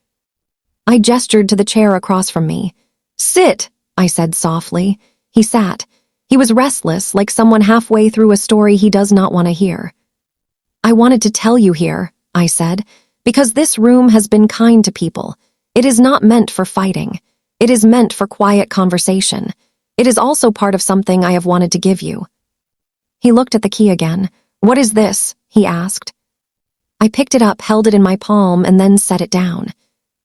I gestured to the chair across from me. "Sit," I said softly. He sat. He was restless, like someone halfway through a story he does not want to hear. "I wanted to tell you here," I said, "because this room has been kind to people. It is not meant for fighting. It is meant for quiet conversation. It is also part of something I have wanted to give you." He looked at the key again. "What is this?" he asked. I picked it up, held it in my palm, and then set it down.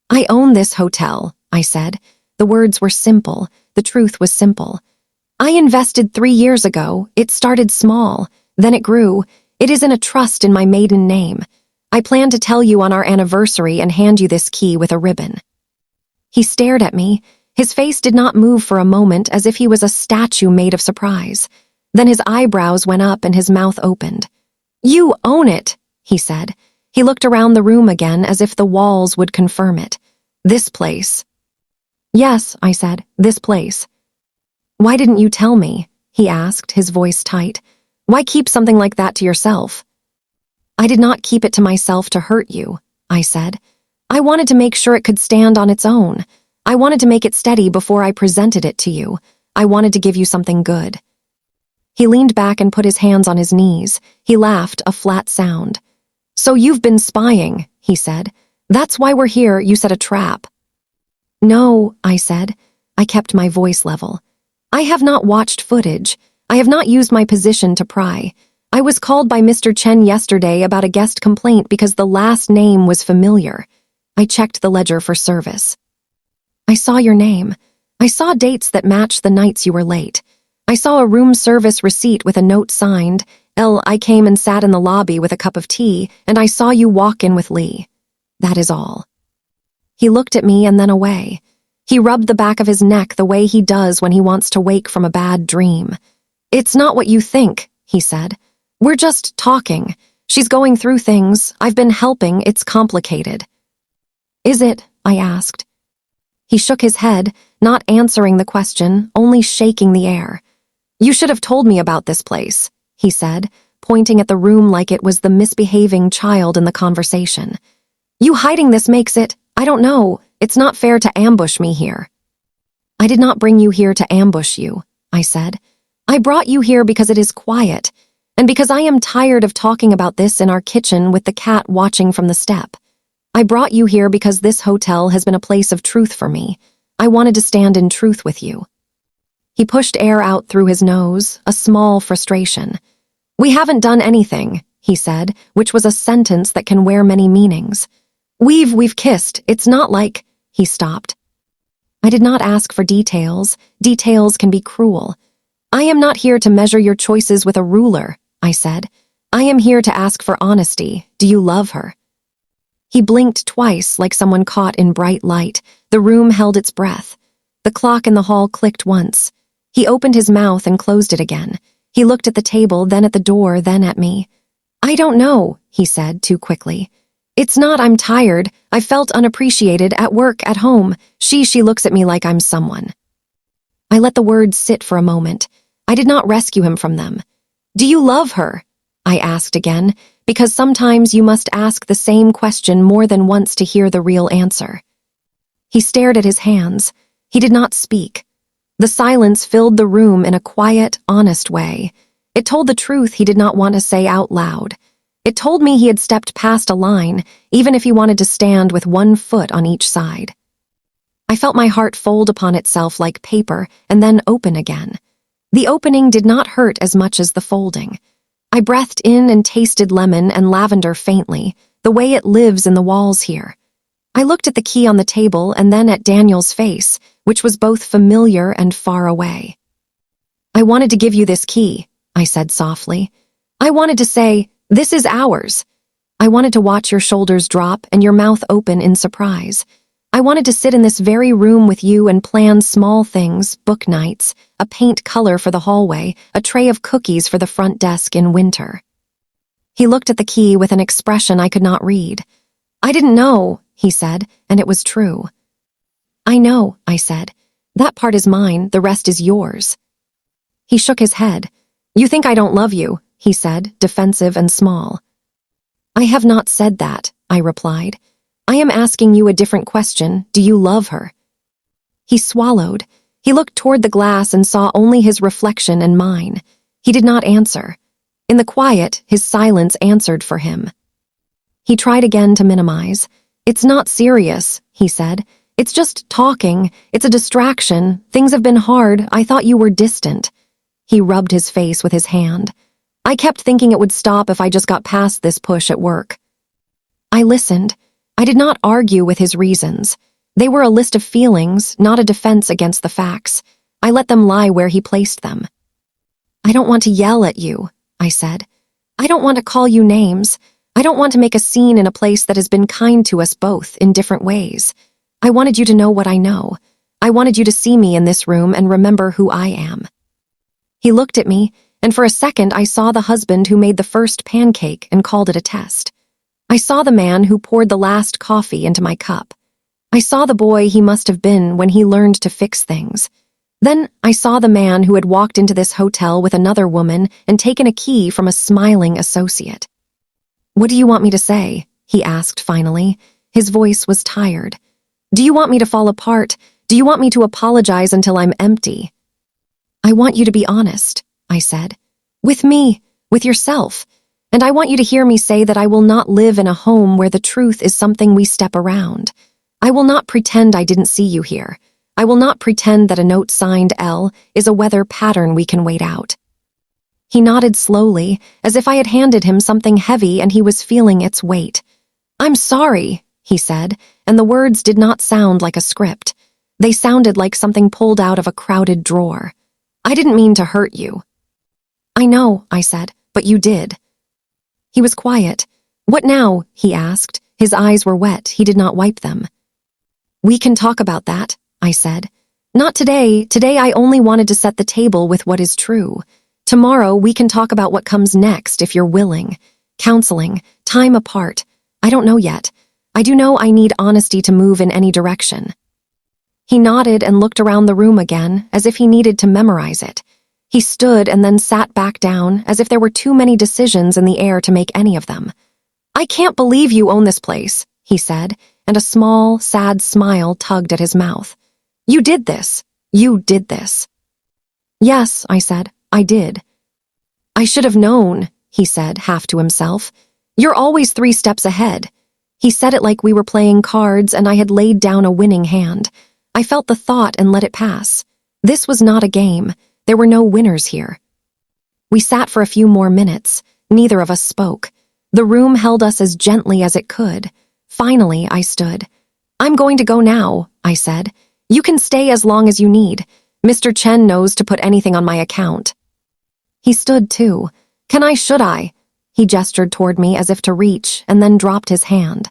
"I own this hotel," I said. The words were simple. The truth was simple. "I invested 3 years ago. It started small. Then it grew. It is in a trust in my maiden name. I plan to tell you on our anniversary and hand you this key with a ribbon." He stared at me. His face did not move for a moment, as if he was a statue made of surprise. Then his eyebrows went up and his mouth opened. "You own it," he said. He looked around the room again as if the walls would confirm it. "This place." "Yes," I said, "this place." "Why didn't you tell me?" he asked, his voice tight. "Why keep something like that to yourself?" "I did not keep it to myself to hurt you," I said. "I wanted to make sure it could stand on its own. I wanted to make it steady before I presented it to you. I wanted to give you something good." He leaned back and put his hands on his knees. He laughed, a flat sound. "So you've been spying," he said. "That's why we're here. You set a trap." "No," I said. I kept my voice level. "I have not watched footage. I have not used my position to pry. I was called by Mr. Chen yesterday about a guest complaint because the last name was familiar. I checked the ledger for service. I saw your name. I saw dates that matched the nights you were late. I saw a room service receipt with a note signed, I came and sat in the lobby with a cup of tea, and I saw you walk in with Lee. That is all." He looked at me and then away. He rubbed the back of his neck the way he does when he wants to wake from a bad dream. "It's not what you think," he said. "We're just talking. She's going through things. I've been helping. It's complicated." "Is it?" I asked. He shook his head, not answering the question, only shaking the air. "You should have told me about this place," he said, pointing at the room like it was the misbehaving child in the conversation. "You hiding this makes it, I don't know, it's not fair to ambush me here." "I did not bring you here to ambush you," I said. "I brought you here because it is quiet, and because I am tired of talking about this in our kitchen with the cat watching from the step. I brought you here because this hotel has been a place of truth for me. I wanted to stand in truth with you." He pushed air out through his nose, a small frustration. "We haven't done anything," he said, which was a sentence that can wear many meanings. We've kissed. It's not like—" He stopped. "I did not ask for details. Details can be cruel. I am not here to measure your choices with a ruler," I said. "I am here to ask for honesty. Do you love her?" He blinked twice like someone caught in bright light. The room held its breath. The clock in the hall clicked once. He opened his mouth and closed it again. He looked at the table, then at the door, then at me. "I don't know," he said too quickly. "It's not I'm tired. I felt unappreciated at work, at home. She looks at me like I'm someone." I let the words sit for a moment. I did not rescue him from them. "Do you love her?" I asked again, because sometimes you must ask the same question more than once to hear the real answer. He stared at his hands. He did not speak. The silence filled the room in a quiet, honest way. It told the truth he did not want to say out loud. It told me he had stepped past a line, even if he wanted to stand with one foot on each side. I felt my heart fold upon itself like paper and then open again. The opening did not hurt as much as the folding. I breathed in and tasted lemon and lavender faintly, the way it lives in the walls here. I looked at the key on the table and then at Daniel's face, which was both familiar and far away. "I wanted to give you this key," I said softly. "I wanted to say, this is ours. I wanted to watch your shoulders drop and your mouth open in surprise. I wanted to sit in this very room with you and plan small things, book nights, a paint color for the hallway, a tray of cookies for the front desk in winter." He looked at the key with an expression I could not read. "I didn't know," he said, and it was true. "I know," I said. "That part is mine, the rest is yours." He shook his head. "You think I don't love you," he said, defensive and small. "I have not said that," I replied. "I am asking you a different question. Do you love her?" He swallowed. He looked toward the glass and saw only his reflection and mine. He did not answer. In the quiet, his silence answered for him. He tried again to minimize. "It's not serious," he said. "It's just talking. It's a distraction. Things have been hard. I thought you were distant." He rubbed his face with his hand. "I kept thinking it would stop if I just got past this push at work." I listened. I did not argue with his reasons. They were a list of feelings, not a defense against the facts. I let them lie where he placed them. "I don't want to yell at you," I said. "I don't want to call you names. I don't want to make a scene in a place that has been kind to us both in different ways. I wanted you to know what I know. I wanted you to see me in this room and remember who I am." He looked at me, and for a second I saw the husband who made the first pancake and called it a test. I saw the man who poured the last coffee into my cup. I saw the boy he must have been when he learned to fix things. Then I saw the man who had walked into this hotel with another woman and taken a key from a smiling associate. "What do you want me to say?" he asked finally. His voice was tired. "Do you want me to fall apart? Do you want me to apologize until I'm empty?" "I want you to be honest," I said. "With me, with yourself. And I want you to hear me say that I will not live in a home where the truth is something we step around. I will not pretend I didn't see you here. I will not pretend that a note signed L is a weather pattern we can wait out." He nodded slowly, as if I had handed him something heavy and he was feeling its weight. "I'm sorry," he said, and the words did not sound like a script. They sounded like something pulled out of a crowded drawer. "I didn't mean to hurt you." "I know," I said, "but you did." He was quiet. "What now?" he asked. His eyes were wet. He did not wipe them. "We can talk about that," I said. Not today. Today I only wanted to set the table with what is true. Tomorrow we can talk about what comes next if you're willing. Counseling, time apart. I don't know yet. I do know I need honesty to move in any direction. He nodded and looked around the room again, as if he needed to memorize it. He stood and then sat back down, as if there were too many decisions in the air to make any of them. I can't believe you own this place, he said, and a small, sad smile tugged at his mouth. You did this. You did this. Yes, I said, I did. I should have known, he said, half to himself. You're always 3 steps ahead. He said it like we were playing cards and I had laid down a winning hand. I felt the thought and let it pass. This was not a game. There were no winners here. We sat for a few more minutes. Neither of us spoke. The room held us as gently as it could. Finally, I stood. I'm going to go now, I said. You can stay as long as you need. Mr. Chen knows to put anything on my account. He stood too. Should I? He gestured toward me as if to reach, and then dropped his hand.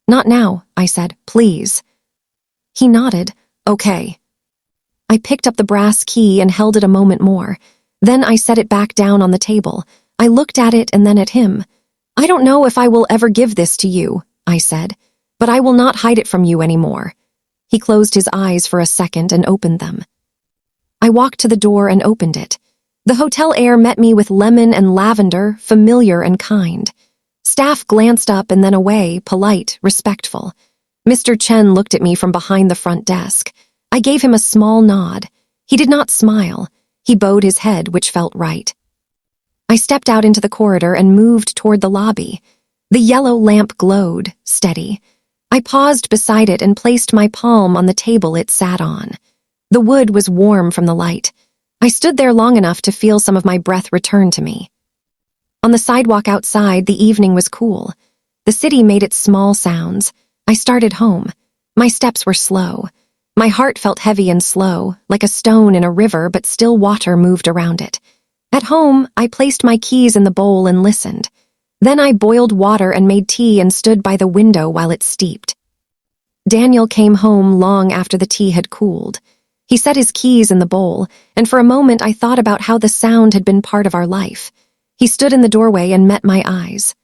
Not now, I said, please. He nodded. Okay. I picked up the brass key and held it a moment more. Then I set it back down on the table. I looked at it and then at him. I don't know if I will ever give this to you, I said, but I will not hide it from you anymore. He closed his eyes for a second and opened them. I walked to the door and opened it. The hotel air met me with lemon and lavender, familiar and kind. Staff glanced up and then away, polite, respectful. Mr. Chen looked at me from behind the front desk. I gave him a small nod. He did not smile. He bowed his head, which felt right. I stepped out into the corridor and moved toward the lobby. The yellow lamp glowed, steady. I paused beside it and placed my palm on the table it sat on. The wood was warm from the light. I stood there long enough to feel some of my breath return to me. On the sidewalk outside, the evening was cool. The city made its small sounds. I started home. My steps were slow. My heart felt heavy and slow, like a stone in a river, but still water moved around it. At home, I placed my keys in the bowl and listened. Then I boiled water and made tea and stood by the window while it steeped. Daniel came home long after the tea had cooled. He set his keys in the bowl, and for a moment I thought about how the sound had been part of our life. He stood in the doorway and met my eyes.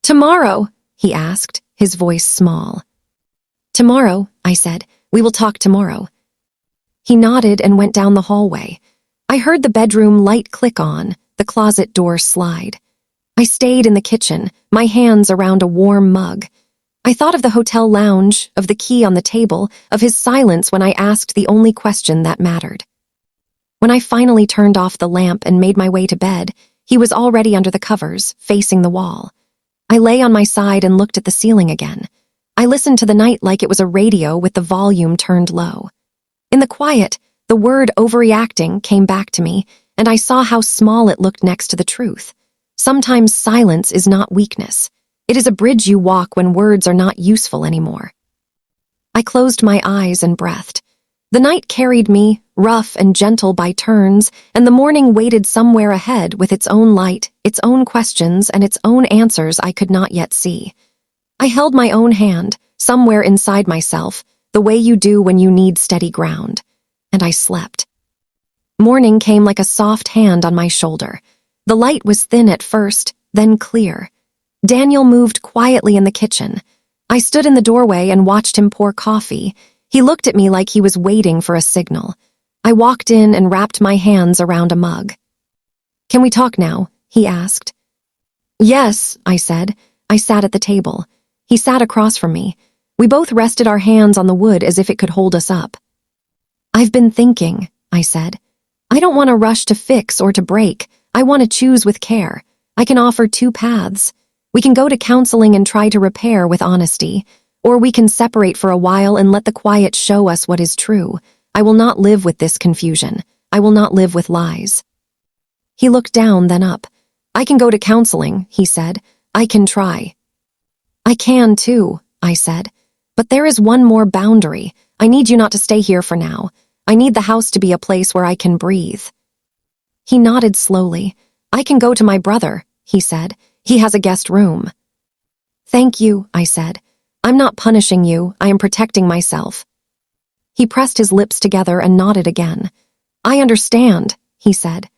Tomorrow, he asked, his voice small. Tomorrow, I said, we will talk tomorrow. He nodded and went down the hallway. I heard the bedroom light click on, the closet door slide. I stayed in the kitchen, my hands around a warm mug. I thought of the hotel lounge, of the key on the table, of his silence when I asked the only question that mattered. When I finally turned off the lamp and made my way to bed, he was already under the covers, facing the wall. I lay on my side and looked at the ceiling again. I listened to the night like it was a radio with the volume turned low. In the quiet, the word overreacting came back to me, and I saw how small it looked next to the truth. Sometimes silence is not weakness. It is a bridge you walk when words are not useful anymore. I closed my eyes and breathed. The night carried me, rough and gentle by turns, and the morning waited somewhere ahead with its own light, its own questions, and its own answers I could not yet see. I held my own hand, somewhere inside myself, the way you do when you need steady ground. And I slept. Morning came like a soft hand on my shoulder. The light was thin at first, then clear. Daniel moved quietly in the kitchen. I stood in the doorway and watched him pour coffee. He looked at me like he was waiting for a signal. I walked in and wrapped my hands around a mug. Can we talk now? He asked. Yes, I said. I sat at the table. He sat across from me. We both rested our hands on the wood as if it could hold us up. I've been thinking, I said. I don't want to rush to fix or to break. I want to choose with care. I can offer 2 paths. We can go to counseling and try to repair with honesty, or we can separate for a while and let the quiet show us what is true. I will not live with this confusion. I will not live with lies. He looked down, then up. I can go to counseling, he said. I can try. I can too, I said. But there is one more boundary. I need you not to stay here for now. I need the house to be a place where I can breathe. He nodded slowly. I can go to my brother, he said. He has a guest room. Thank you, I said. I'm not punishing you. I am protecting myself. He pressed his lips together and nodded again. I understand, he said.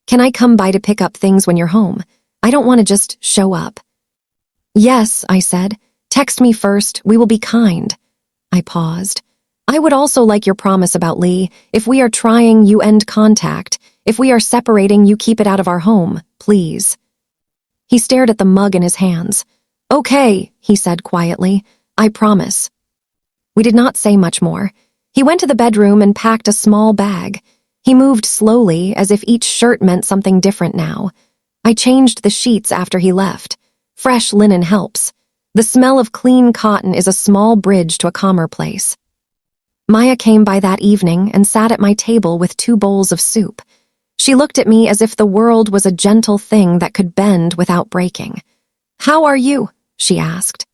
Can I come by to pick up things when you're home? I don't want to just show up. Yes, I said. Text me first. We will be kind. I paused. I would also like your promise about Lee. If we are trying, you end contact. If we are separating, you keep it out of our home, please. He stared at the mug in his hands. Okay, he said quietly. I promise. We did not say much more. He went to the bedroom and packed a small bag. He moved slowly, as if each shirt meant something different now. I changed the sheets after he left. Fresh linen helps. The smell of clean cotton is a small bridge to a calmer place. Maya came by that evening and sat at my table with 2 bowls of soup. She looked at me as if the world was a gentle thing that could bend without breaking. How are you? She asked.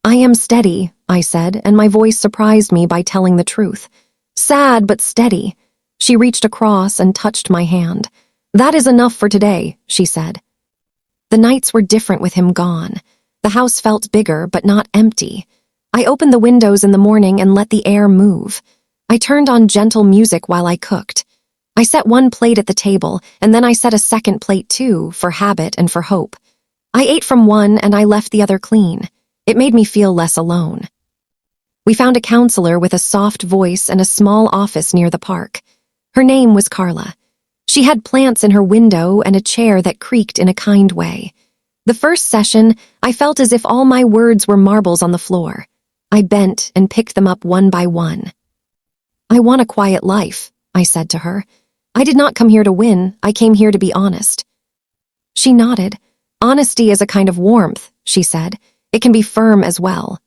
I am steady, I said, and my voice surprised me by telling the truth. Sad but steady. She reached across and touched my hand. That is enough for today, she said. The nights were different with him gone. The house felt bigger but not empty. I opened the windows in the morning and let the air move. I turned on gentle music while I cooked. I set 1 plate at the table, and then I set a second plate too, for habit and for hope. I ate from one and I left the other clean. It made me feel less alone. We found a counselor with a soft voice and a small office near the park. Her name was Carla. She had plants in her window and a chair that creaked in a kind way. The first session, I felt as if all my words were marbles on the floor. I bent and picked them up one by one. I want a quiet life, I said to her. I did not come here to win, I came here to be honest. She nodded. Honesty is a kind of warmth, she said. It can be firm as well.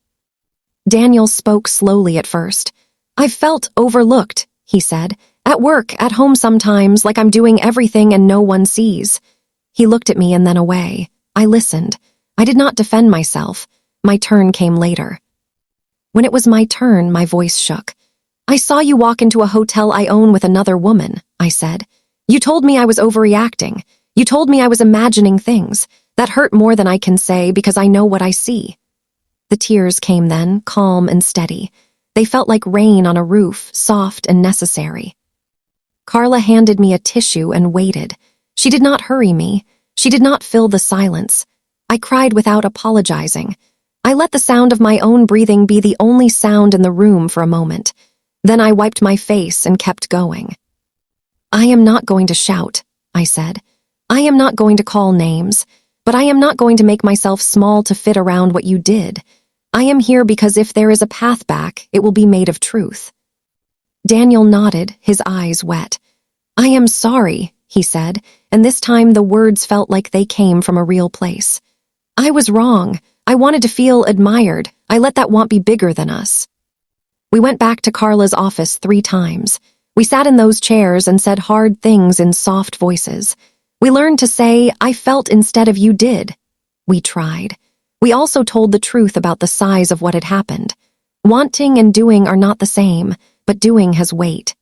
Daniel spoke slowly at first. I felt overlooked, he said. At work, at home sometimes, like I'm doing everything and no one sees. He looked at me and then away. I listened. I did not defend myself. My turn came later. When it was my turn, my voice shook. I saw you walk into a hotel I own with another woman, I said. You told me I was overreacting. You told me I was imagining things. That hurt more than I can say because I know what I see. The tears came then, calm and steady. They felt like rain on a roof, soft and necessary. Carla handed me a tissue and waited. She did not hurry me. She did not fill the silence. I cried without apologizing. I let the sound of my own breathing be the only sound in the room for a moment. Then I wiped my face and kept going. I am not going to shout, I said. I am not going to call names, but I am not going to make myself small to fit around what you did. I am here because if there is a path back, it will be made of truth. Daniel nodded, his eyes wet. I am sorry, he said, and this time the words felt like they came from a real place. I was wrong. I wanted to feel admired. I let that want be bigger than us. We went back to Carla's office 3 times. We sat in those chairs and said hard things in soft voices. We learned to say, I felt instead of you did. We tried. We also told the truth about the size of what had happened. Wanting and doing are not the same, but doing has weight.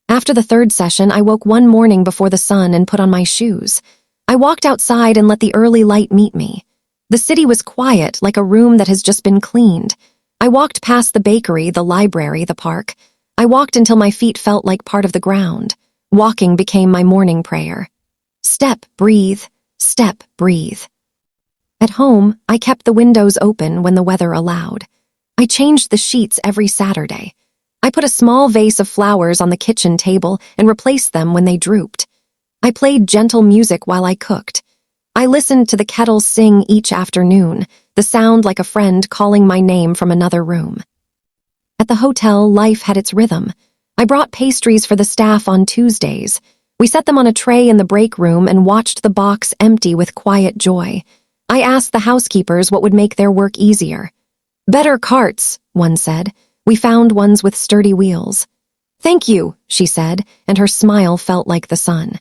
After the 3rd session, I woke one morning before the sun and put on my shoes. I walked outside and let the early light meet me. The city was quiet, like a room that has just been cleaned. I walked past the bakery, the library, the park. I walked until my feet felt like part of the ground. Walking became my morning prayer. Step, breathe. Step, breathe. At home, I kept the windows open when the weather allowed. I changed the sheets every Saturday. I put a small vase of flowers on the kitchen table and replaced them when they drooped. I played gentle music while I cooked. I listened to the kettle sing each afternoon, the sound like a friend calling my name from another room. At the hotel, life had its rhythm. I brought pastries for the staff on Tuesdays. We set them on a tray in the break room and watched the box empty with quiet joy. I asked the housekeepers what would make their work easier. Better carts, one said. We found ones with sturdy wheels. Thank you, she said, and her smile felt like the sun.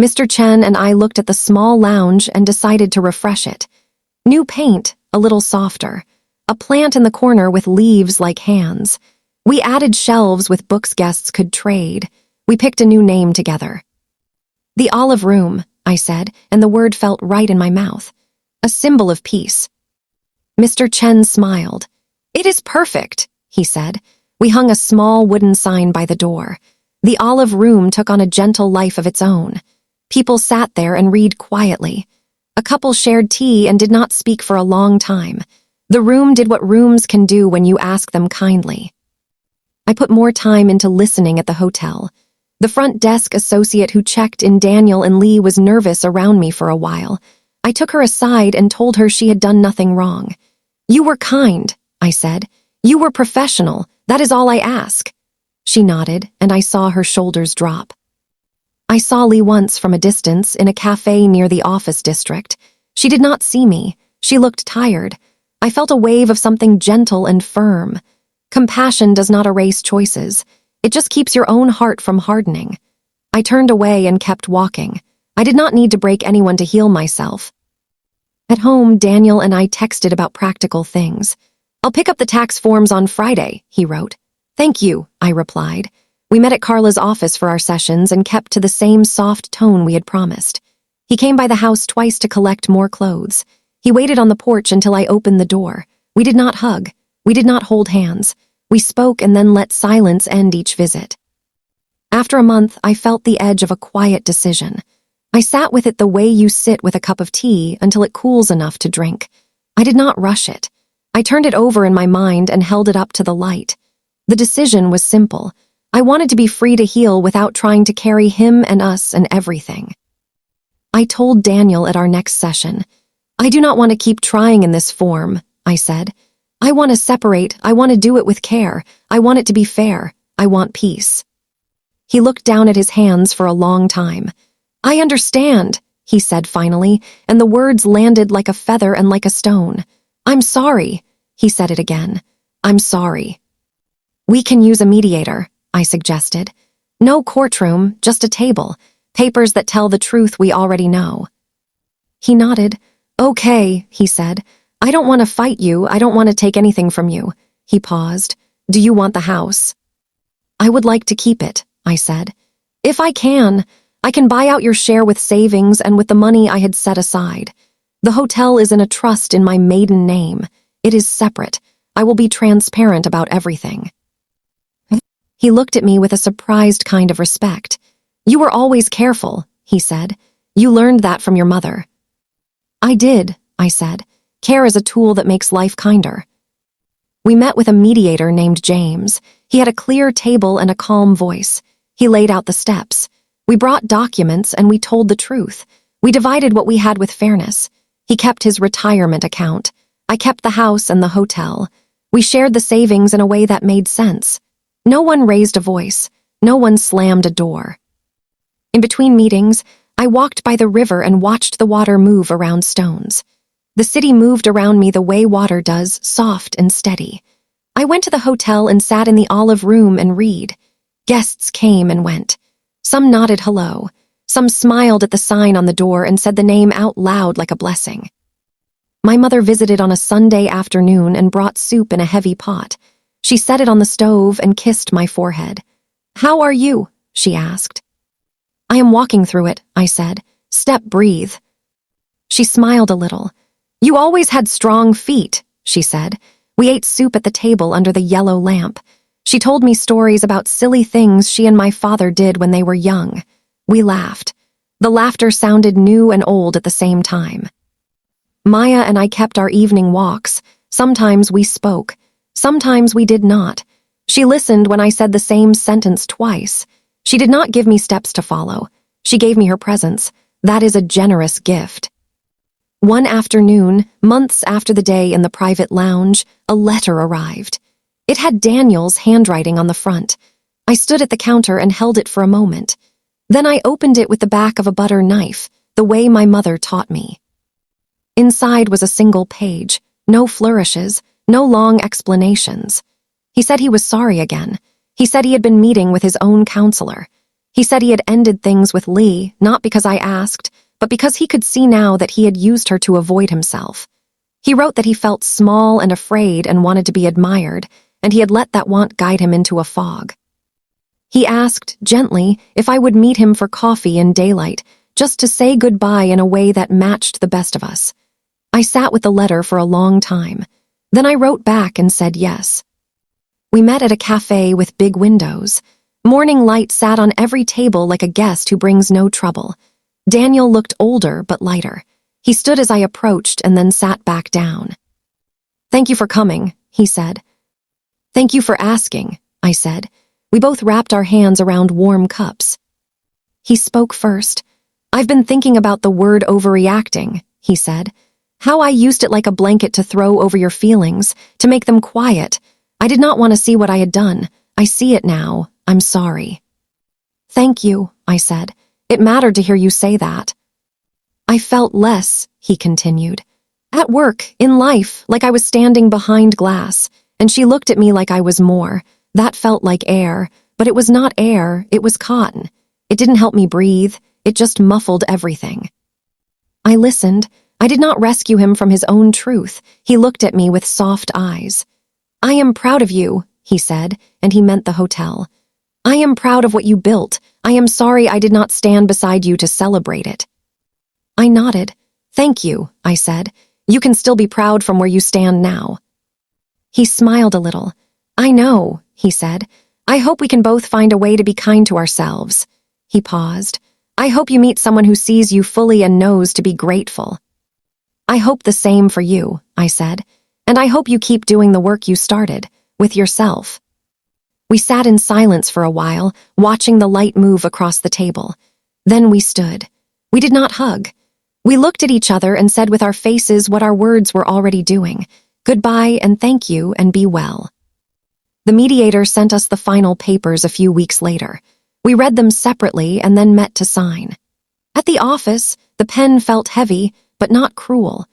Mr. Chen and I looked at the small lounge and decided to refresh it. New paint, a little softer. A plant in the corner with leaves like hands. We added shelves with books guests could trade. We picked a new name together. The Olive Room, I said, and the word felt right in my mouth. A symbol of peace. Mr. Chen smiled. It is perfect, he said. We hung a small wooden sign by the door. The olive room took on a gentle life of its own. People sat there and read quietly. A couple shared tea and did not speak for a long time. The room did what rooms can do when you ask them kindly. I put more time into listening at the hotel. The front desk associate who checked in Daniel and Lee was nervous around me for a while. I took her aside and told her she had done nothing wrong. "You were kind," I said. "You were professional. That is all I ask." She nodded, and I saw her shoulders drop. I saw Lee once from a distance in a cafe near the office district. She did not see me. She looked tired. I felt a wave of something gentle and firm. Compassion does not erase choices. It just keeps your own heart from hardening. I turned away and kept walking. I did not need to break anyone to heal myself. At home, Daniel and I texted about practical things. "I'll pick up the tax forms on Friday," he wrote. "Thank you," I replied. We met at Carla's office for our sessions and kept to the same soft tone we had promised. He came by the house twice to collect more clothes. He waited on the porch until I opened the door. We did not hug. We did not hold hands. We spoke and then let silence end each visit. After a month, I felt the edge of a quiet decision. I sat with it the way you sit with a cup of tea until it cools enough to drink. I did not rush it. I turned it over in my mind and held it up to the light. The decision was simple. I wanted to be free to heal without trying to carry him and us and everything. I told Daniel at our next session, "I do not want to keep trying in this form," I said. "I want to separate. I want to do it with care. I want it to be fair. I want peace." He looked down at his hands for a long time. "I understand," he said finally, and the words landed like a feather and like a stone. "I'm sorry," he said it again. "I'm sorry." "We can use a mediator," I suggested. "No courtroom, just a table. Papers that tell the truth we already know." He nodded. "Okay," he said. "I don't want to fight you. I don't want to take anything from you." He paused. "Do you want the house?" "I would like to keep it," I said. "If I can buy out your share with savings and with the money I had set aside. The hotel is in a trust in my maiden name. It is separate. I will be transparent about everything." He looked at me with a surprised kind of respect. "You were always careful," he said. "You learned that from your mother." "I did," I said. "Care is a tool that makes life kinder." We met with a mediator named James. He had a clear table and a calm voice. He laid out the steps. We brought documents and we told the truth. We divided what we had with fairness. He kept his retirement account. I kept the house and the hotel. We shared the savings in a way that made sense. No one raised a voice. No one slammed a door. In between meetings, I walked by the river and watched the water move around stones. The city moved around me the way water does, soft and steady. I went to the hotel and sat in the olive room and read. Guests came and went. Some nodded hello. Some smiled at the sign on the door and said the name out loud like a blessing. My mother visited on a Sunday afternoon and brought soup in a heavy pot. She set it on the stove and kissed my forehead. "How are you?" she asked. "I am walking through it," I said. "Step, breathe." She smiled a little. "You always had strong feet," she said. We ate soup at the table under the yellow lamp. She told me stories about silly things she and my father did when they were young. We laughed. The laughter sounded new and old at the same time. Maya and I kept our evening walks. Sometimes we spoke. Sometimes we did not. She listened when I said the same sentence twice. She did not give me steps to follow. She gave me her presence. That is a generous gift. One afternoon, months after the day in the private lounge, a letter arrived. It had Daniel's handwriting on the front. I stood at the counter and held it for a moment. Then I opened it with the back of a butter knife, the way my mother taught me. Inside was a single page, no flourishes, no long explanations. He said he was sorry again. He said he had been meeting with his own counselor. He said he had ended things with Lee, not because I asked, but because he could see now that he had used her to avoid himself. He wrote that he felt small and afraid and wanted to be admired, and he had let that want guide him into a fog. He asked, gently, if I would meet him for coffee in daylight, just to say goodbye in a way that matched the best of us. I sat with the letter for a long time. Then I wrote back and said yes. We met at a cafe with big windows. Morning light sat on every table like a guest who brings no trouble. Daniel looked older but lighter. He stood as I approached and then sat back down. "Thank you for coming," he said. "Thank you for asking," I said. We both wrapped our hands around warm cups. He spoke first. "I've been thinking about the word overreacting," he said. "How I used it like a blanket to throw over your feelings, to make them quiet. I did not want to see what I had done. I see it now. I'm sorry." "Thank you," I said. "It mattered to hear you say that." "I felt less," he continued. "At work, in life, like I was standing behind glass, and she looked at me like I was more. That felt like air, but it was not air, it was cotton. It didn't help me breathe, it just muffled everything." I listened. I did not rescue him from his own truth. He looked at me with soft eyes. "I am proud of you," he said, and he meant the hotel. "I am proud of what you built. I am sorry I did not stand beside you to celebrate it." I nodded. "Thank you," I said. "You can still be proud from where you stand now." He smiled a little. "I know," he said. "I hope we can both find a way to be kind to ourselves." He paused. "I hope you meet someone who sees you fully and knows to be grateful." "I hope the same for you," I said. "And I hope you keep doing the work you started, with yourself." We sat in silence for a while, watching the light move across the table. Then we stood. We did not hug. We looked at each other and said with our faces what our words were already doing: "Goodbye and thank you and be well." The mediator sent us the final papers a few weeks later. We read them separately and then met to sign. At the office, the pen felt heavy, but not cruel.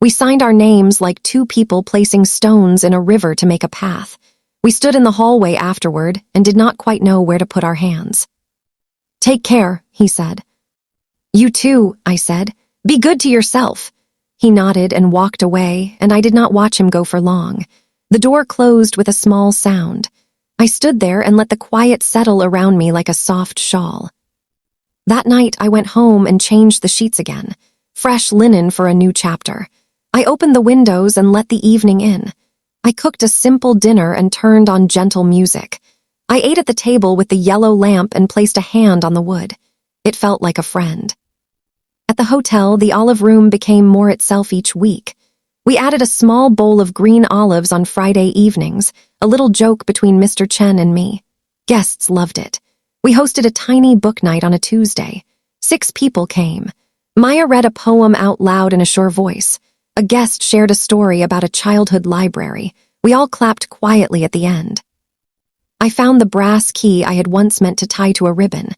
We signed our names like two people placing stones in a river to make a path. We stood in the hallway afterward and did not quite know where to put our hands. "Take care," he said. "You too," I said. "Be good to yourself." He nodded and walked away, and I did not watch him go for long. The door closed with a small sound. I stood there and let the quiet settle around me like a soft shawl. That night, I went home and changed the sheets again. Fresh linen for a new chapter. I opened the windows and let the evening in. I cooked a simple dinner and turned on gentle music. I ate at the table with the yellow lamp and placed a hand on the wood. It felt like a friend. At the hotel, the olive room became more itself each week. We added a small bowl of green olives on Friday evenings, a little joke between Mr. Chen and me. Guests loved it. We hosted a tiny book night on a Tuesday. 6 people came. Maya read a poem out loud in a sure voice. A guest shared a story about a childhood library. We all clapped quietly at the end. I found the brass key I had once meant to tie to a ribbon.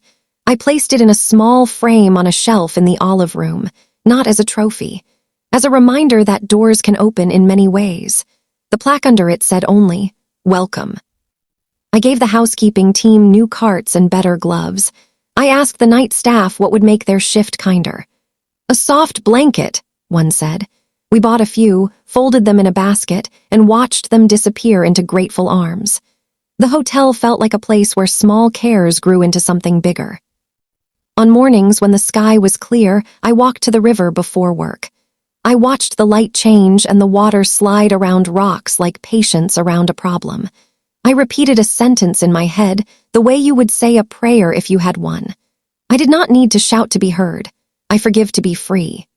I placed it in a small frame on a shelf in the olive room, not as a trophy, as a reminder that doors can open in many ways. The plaque under it said only, "Welcome." I gave the housekeeping team new carts and better gloves. I asked the night staff what would make their shift kinder. "A soft blanket," one said. We bought a few, folded them in a basket, and watched them disappear into grateful arms. The hotel felt like a place where small cares grew into something bigger. On mornings when the sky was clear, I walked to the river before work. I watched the light change and the water slide around rocks like patience around a problem. I repeated a sentence in my head, the way you would say a prayer if you had one. I did not need to shout to be heard. I forgive to be free.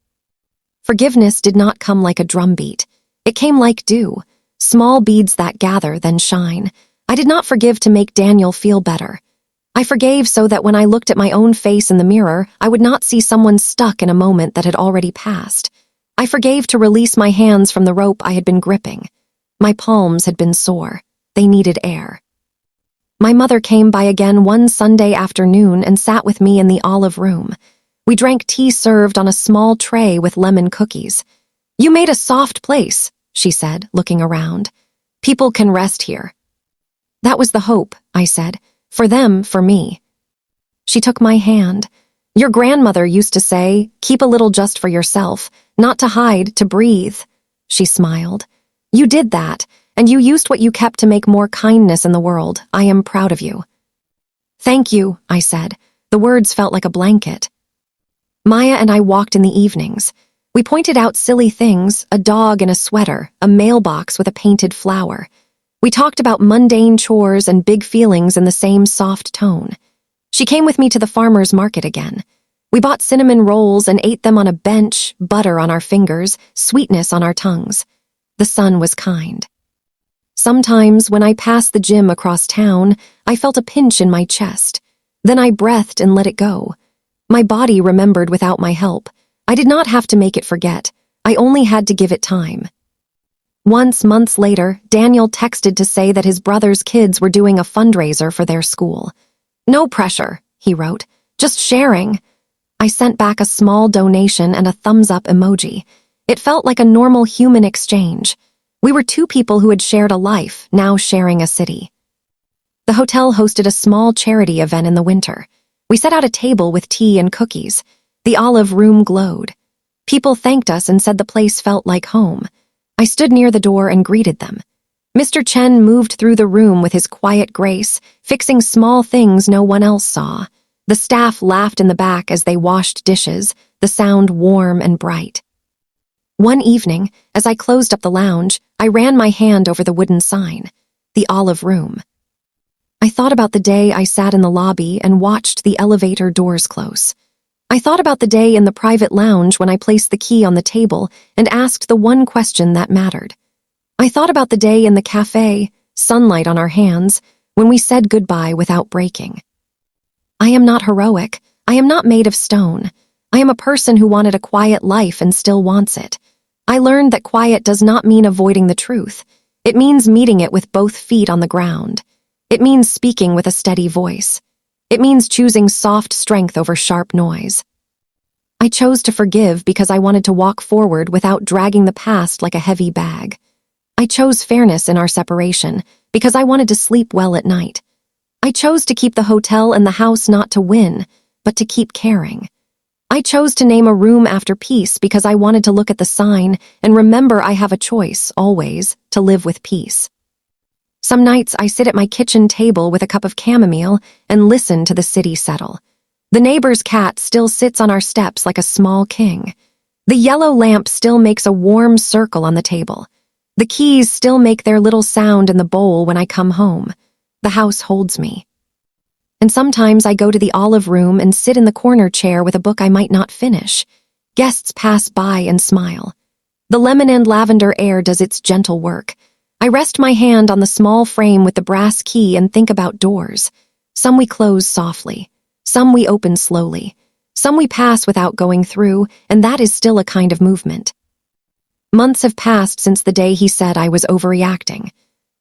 Forgiveness did not come like a drumbeat. It came like dew, small beads that gather, then shine. I did not forgive to make Daniel feel better. I forgave so that when I looked at my own face in the mirror, I would not see someone stuck in a moment that had already passed. I forgave to release my hands from the rope I had been gripping. My palms had been sore. They needed air. My mother came by again one Sunday afternoon and sat with me in the olive room. We drank tea served on a small tray with lemon cookies. "You made a soft place," she said, looking around. "People can rest here." "That was the hope," I said. "For them, for me." She took my hand. "Your grandmother used to say, keep a little just for yourself, not to hide, to breathe." She smiled. "You did that, and you used what you kept to make more kindness in the world. I am proud of you." "Thank you," I said. The words felt like a blanket. Maya and I walked in the evenings. We pointed out silly things, a dog in a sweater, a mailbox with a painted flower. We talked about mundane chores and big feelings in the same soft tone. She came with me to the farmer's market again. We bought cinnamon rolls and ate them on a bench, butter on our fingers, sweetness on our tongues. The sun was kind. Sometimes, when I passed the gym across town, I felt a pinch in my chest. Then I breathed and let it go. My body remembered without my help. I did not have to make it forget. I only had to give it time. Once, months later, Daniel texted to say that his brother's kids were doing a fundraiser for their school. "No pressure," he wrote, "just sharing." I sent back a small donation and a thumbs-up emoji. It felt like a normal human exchange. We were two people who had shared a life, now sharing a city. The hotel hosted a small charity event in the winter. We set out a table with tea and cookies. The olive room glowed. People thanked us and said the place felt like home. I stood near the door and greeted them. Mr. Chen moved through the room with his quiet grace, fixing small things no one else saw. The staff laughed in the back as they washed dishes, the sound warm and bright. One evening, as I closed up the lounge, I ran my hand over the wooden sign, the olive room. I thought about the day I sat in the lobby and watched the elevator doors close. I thought about the day in the private lounge when I placed the key on the table and asked the one question that mattered. I thought about the day in the cafe, sunlight on our hands, when we said goodbye without breaking. I am not heroic. I am not made of stone. I am a person who wanted a quiet life and still wants it. I learned that quiet does not mean avoiding the truth. It means meeting it with both feet on the ground. It means speaking with a steady voice. It means choosing soft strength over sharp noise. I chose to forgive because I wanted to walk forward without dragging the past like a heavy bag. I chose fairness in our separation because I wanted to sleep well at night. I chose to keep the hotel and the house not to win, but to keep caring. I chose to name a room after peace because I wanted to look at the sign and remember I have a choice, always, to live with peace. Some nights I sit at my kitchen table with a cup of chamomile and listen to the city settle. The neighbor's cat still sits on our steps like a small king. The yellow lamp still makes a warm circle on the table. The keys still make their little sound in the bowl when I come home. The house holds me. And sometimes I go to the olive room and sit in the corner chair with a book I might not finish. Guests pass by and smile. The lemon and lavender air does its gentle work. I rest my hand on the small frame with the brass key and think about doors. Some we close softly. Some we open slowly. Some we pass without going through, and that is still a kind of movement. Months have passed since the day he said I was overreacting.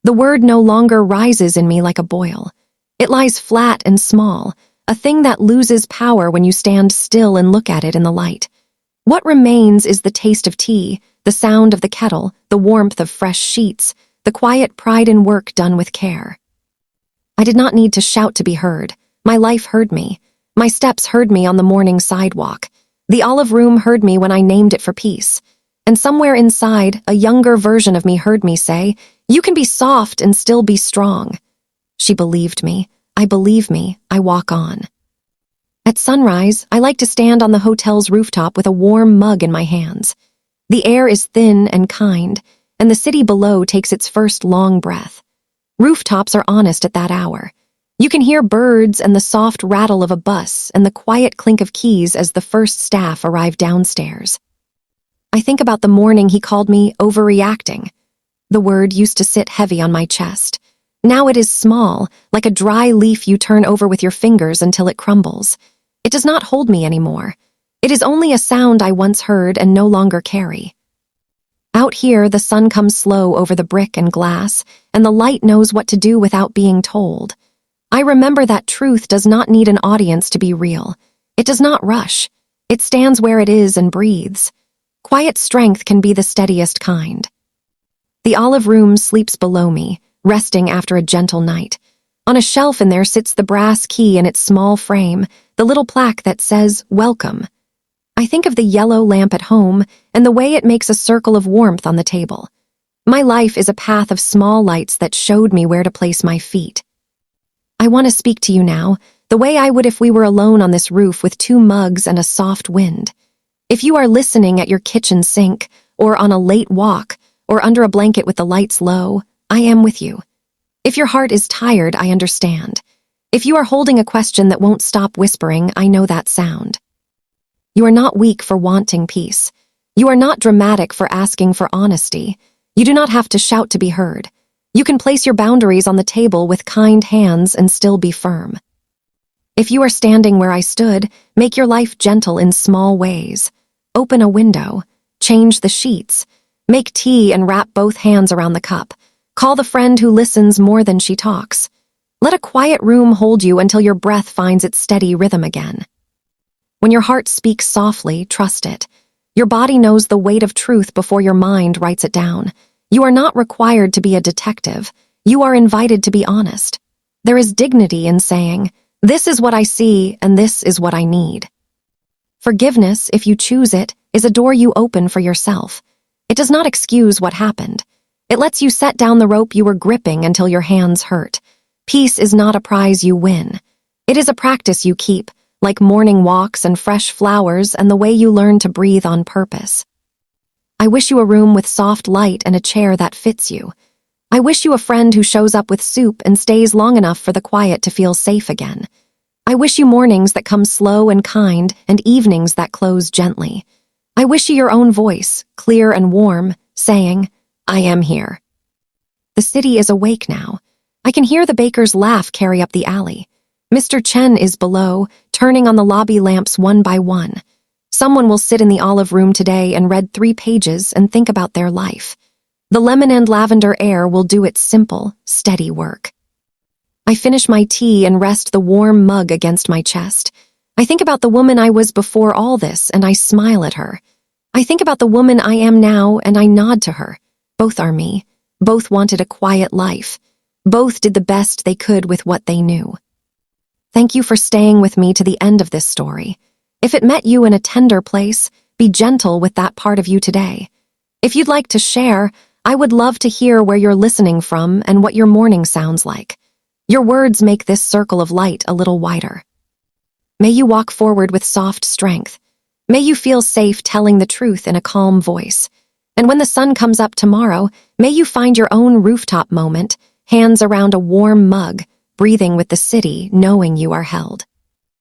The word no longer rises in me like a boil. It lies flat and small, a thing that loses power when you stand still and look at it in the light. What remains is the taste of tea, the sound of the kettle, the warmth of fresh sheets, the quiet pride in work done with care. I did not need to shout to be heard. My life heard me. My steps heard me on the morning sidewalk. The olive room heard me when I named it for peace. And somewhere inside, a younger version of me heard me say, "You can be soft and still be strong." She believed me. I believe me. I walk on. At sunrise, I like to stand on the hotel's rooftop with a warm mug in my hands. The air is thin and kind, and the city below takes its first long breath. Rooftops are honest at that hour. You can hear birds and the soft rattle of a bus and the quiet clink of keys as the first staff arrive downstairs. I think about the morning he called me overreacting. The word used to sit heavy on my chest. Now it is small, like a dry leaf you turn over with your fingers until it crumbles. It does not hold me anymore. It is only a sound I once heard and no longer carry. Out here, the sun comes slow over the brick and glass, and the light knows what to do without being told. I remember that truth does not need an audience to be real. It does not rush. It stands where it is and breathes. Quiet strength can be the steadiest kind. The olive room sleeps below me, resting after a gentle night. On a shelf in there sits the brass key in its small frame, the little plaque that says, "Welcome." I think of the yellow lamp at home and the way it makes a circle of warmth on the table. My life is a path of small lights that showed me where to place my feet. I want to speak to you now, the way I would if we were alone on this roof with 2 mugs and a soft wind. If you are listening at your kitchen sink, or on a late walk, or under a blanket with the lights low, I am with you. If your heart is tired, I understand. If you are holding a question that won't stop whispering, I know that sound. You are not weak for wanting peace. You are not dramatic for asking for honesty. You do not have to shout to be heard. You can place your boundaries on the table with kind hands and still be firm. If you are standing where I stood, make your life gentle in small ways. Open a window. Change the sheets. Make tea and wrap both hands around the cup. Call the friend who listens more than she talks. Let a quiet room hold you until your breath finds its steady rhythm again. When your heart speaks softly, trust it. Your body knows the weight of truth before your mind writes it down. You are not required to be a detective. You are invited to be honest. There is dignity in saying, "This is what I see and this is what I need." Forgiveness, if you choose it, is a door you open for yourself. It does not excuse what happened. It lets you set down the rope you were gripping until your hands hurt. Peace is not a prize you win. It is a practice you keep, like morning walks and fresh flowers and the way you learn to breathe on purpose. I wish you a room with soft light and a chair that fits you. I wish you a friend who shows up with soup and stays long enough for the quiet to feel safe again. I wish you mornings that come slow and kind and evenings that close gently. I wish you your own voice, clear and warm, saying, "I am here." The city is awake now. I can hear the baker's laugh carry up the alley. Mr. Chen is below, turning on the lobby lamps one by one. Someone will sit in the olive room today and read 3 pages and think about their life. The lemon and lavender air will do its simple, steady work. I finish my tea and rest the warm mug against my chest. I think about the woman I was before all this and I smile at her. I think about the woman I am now and I nod to her. Both are me. Both wanted a quiet life. Both did the best they could with what they knew. Thank you for staying with me to the end of this story. If it met you in a tender place, be gentle with that part of you today. If you'd like to share, I would love to hear where you're listening from and what your morning sounds like. Your words make this circle of light a little wider. May you walk forward with soft strength. May you feel safe telling the truth in a calm voice. And when the sun comes up tomorrow, may you find your own rooftop moment, hands around a warm mug, breathing with the city, knowing you are held.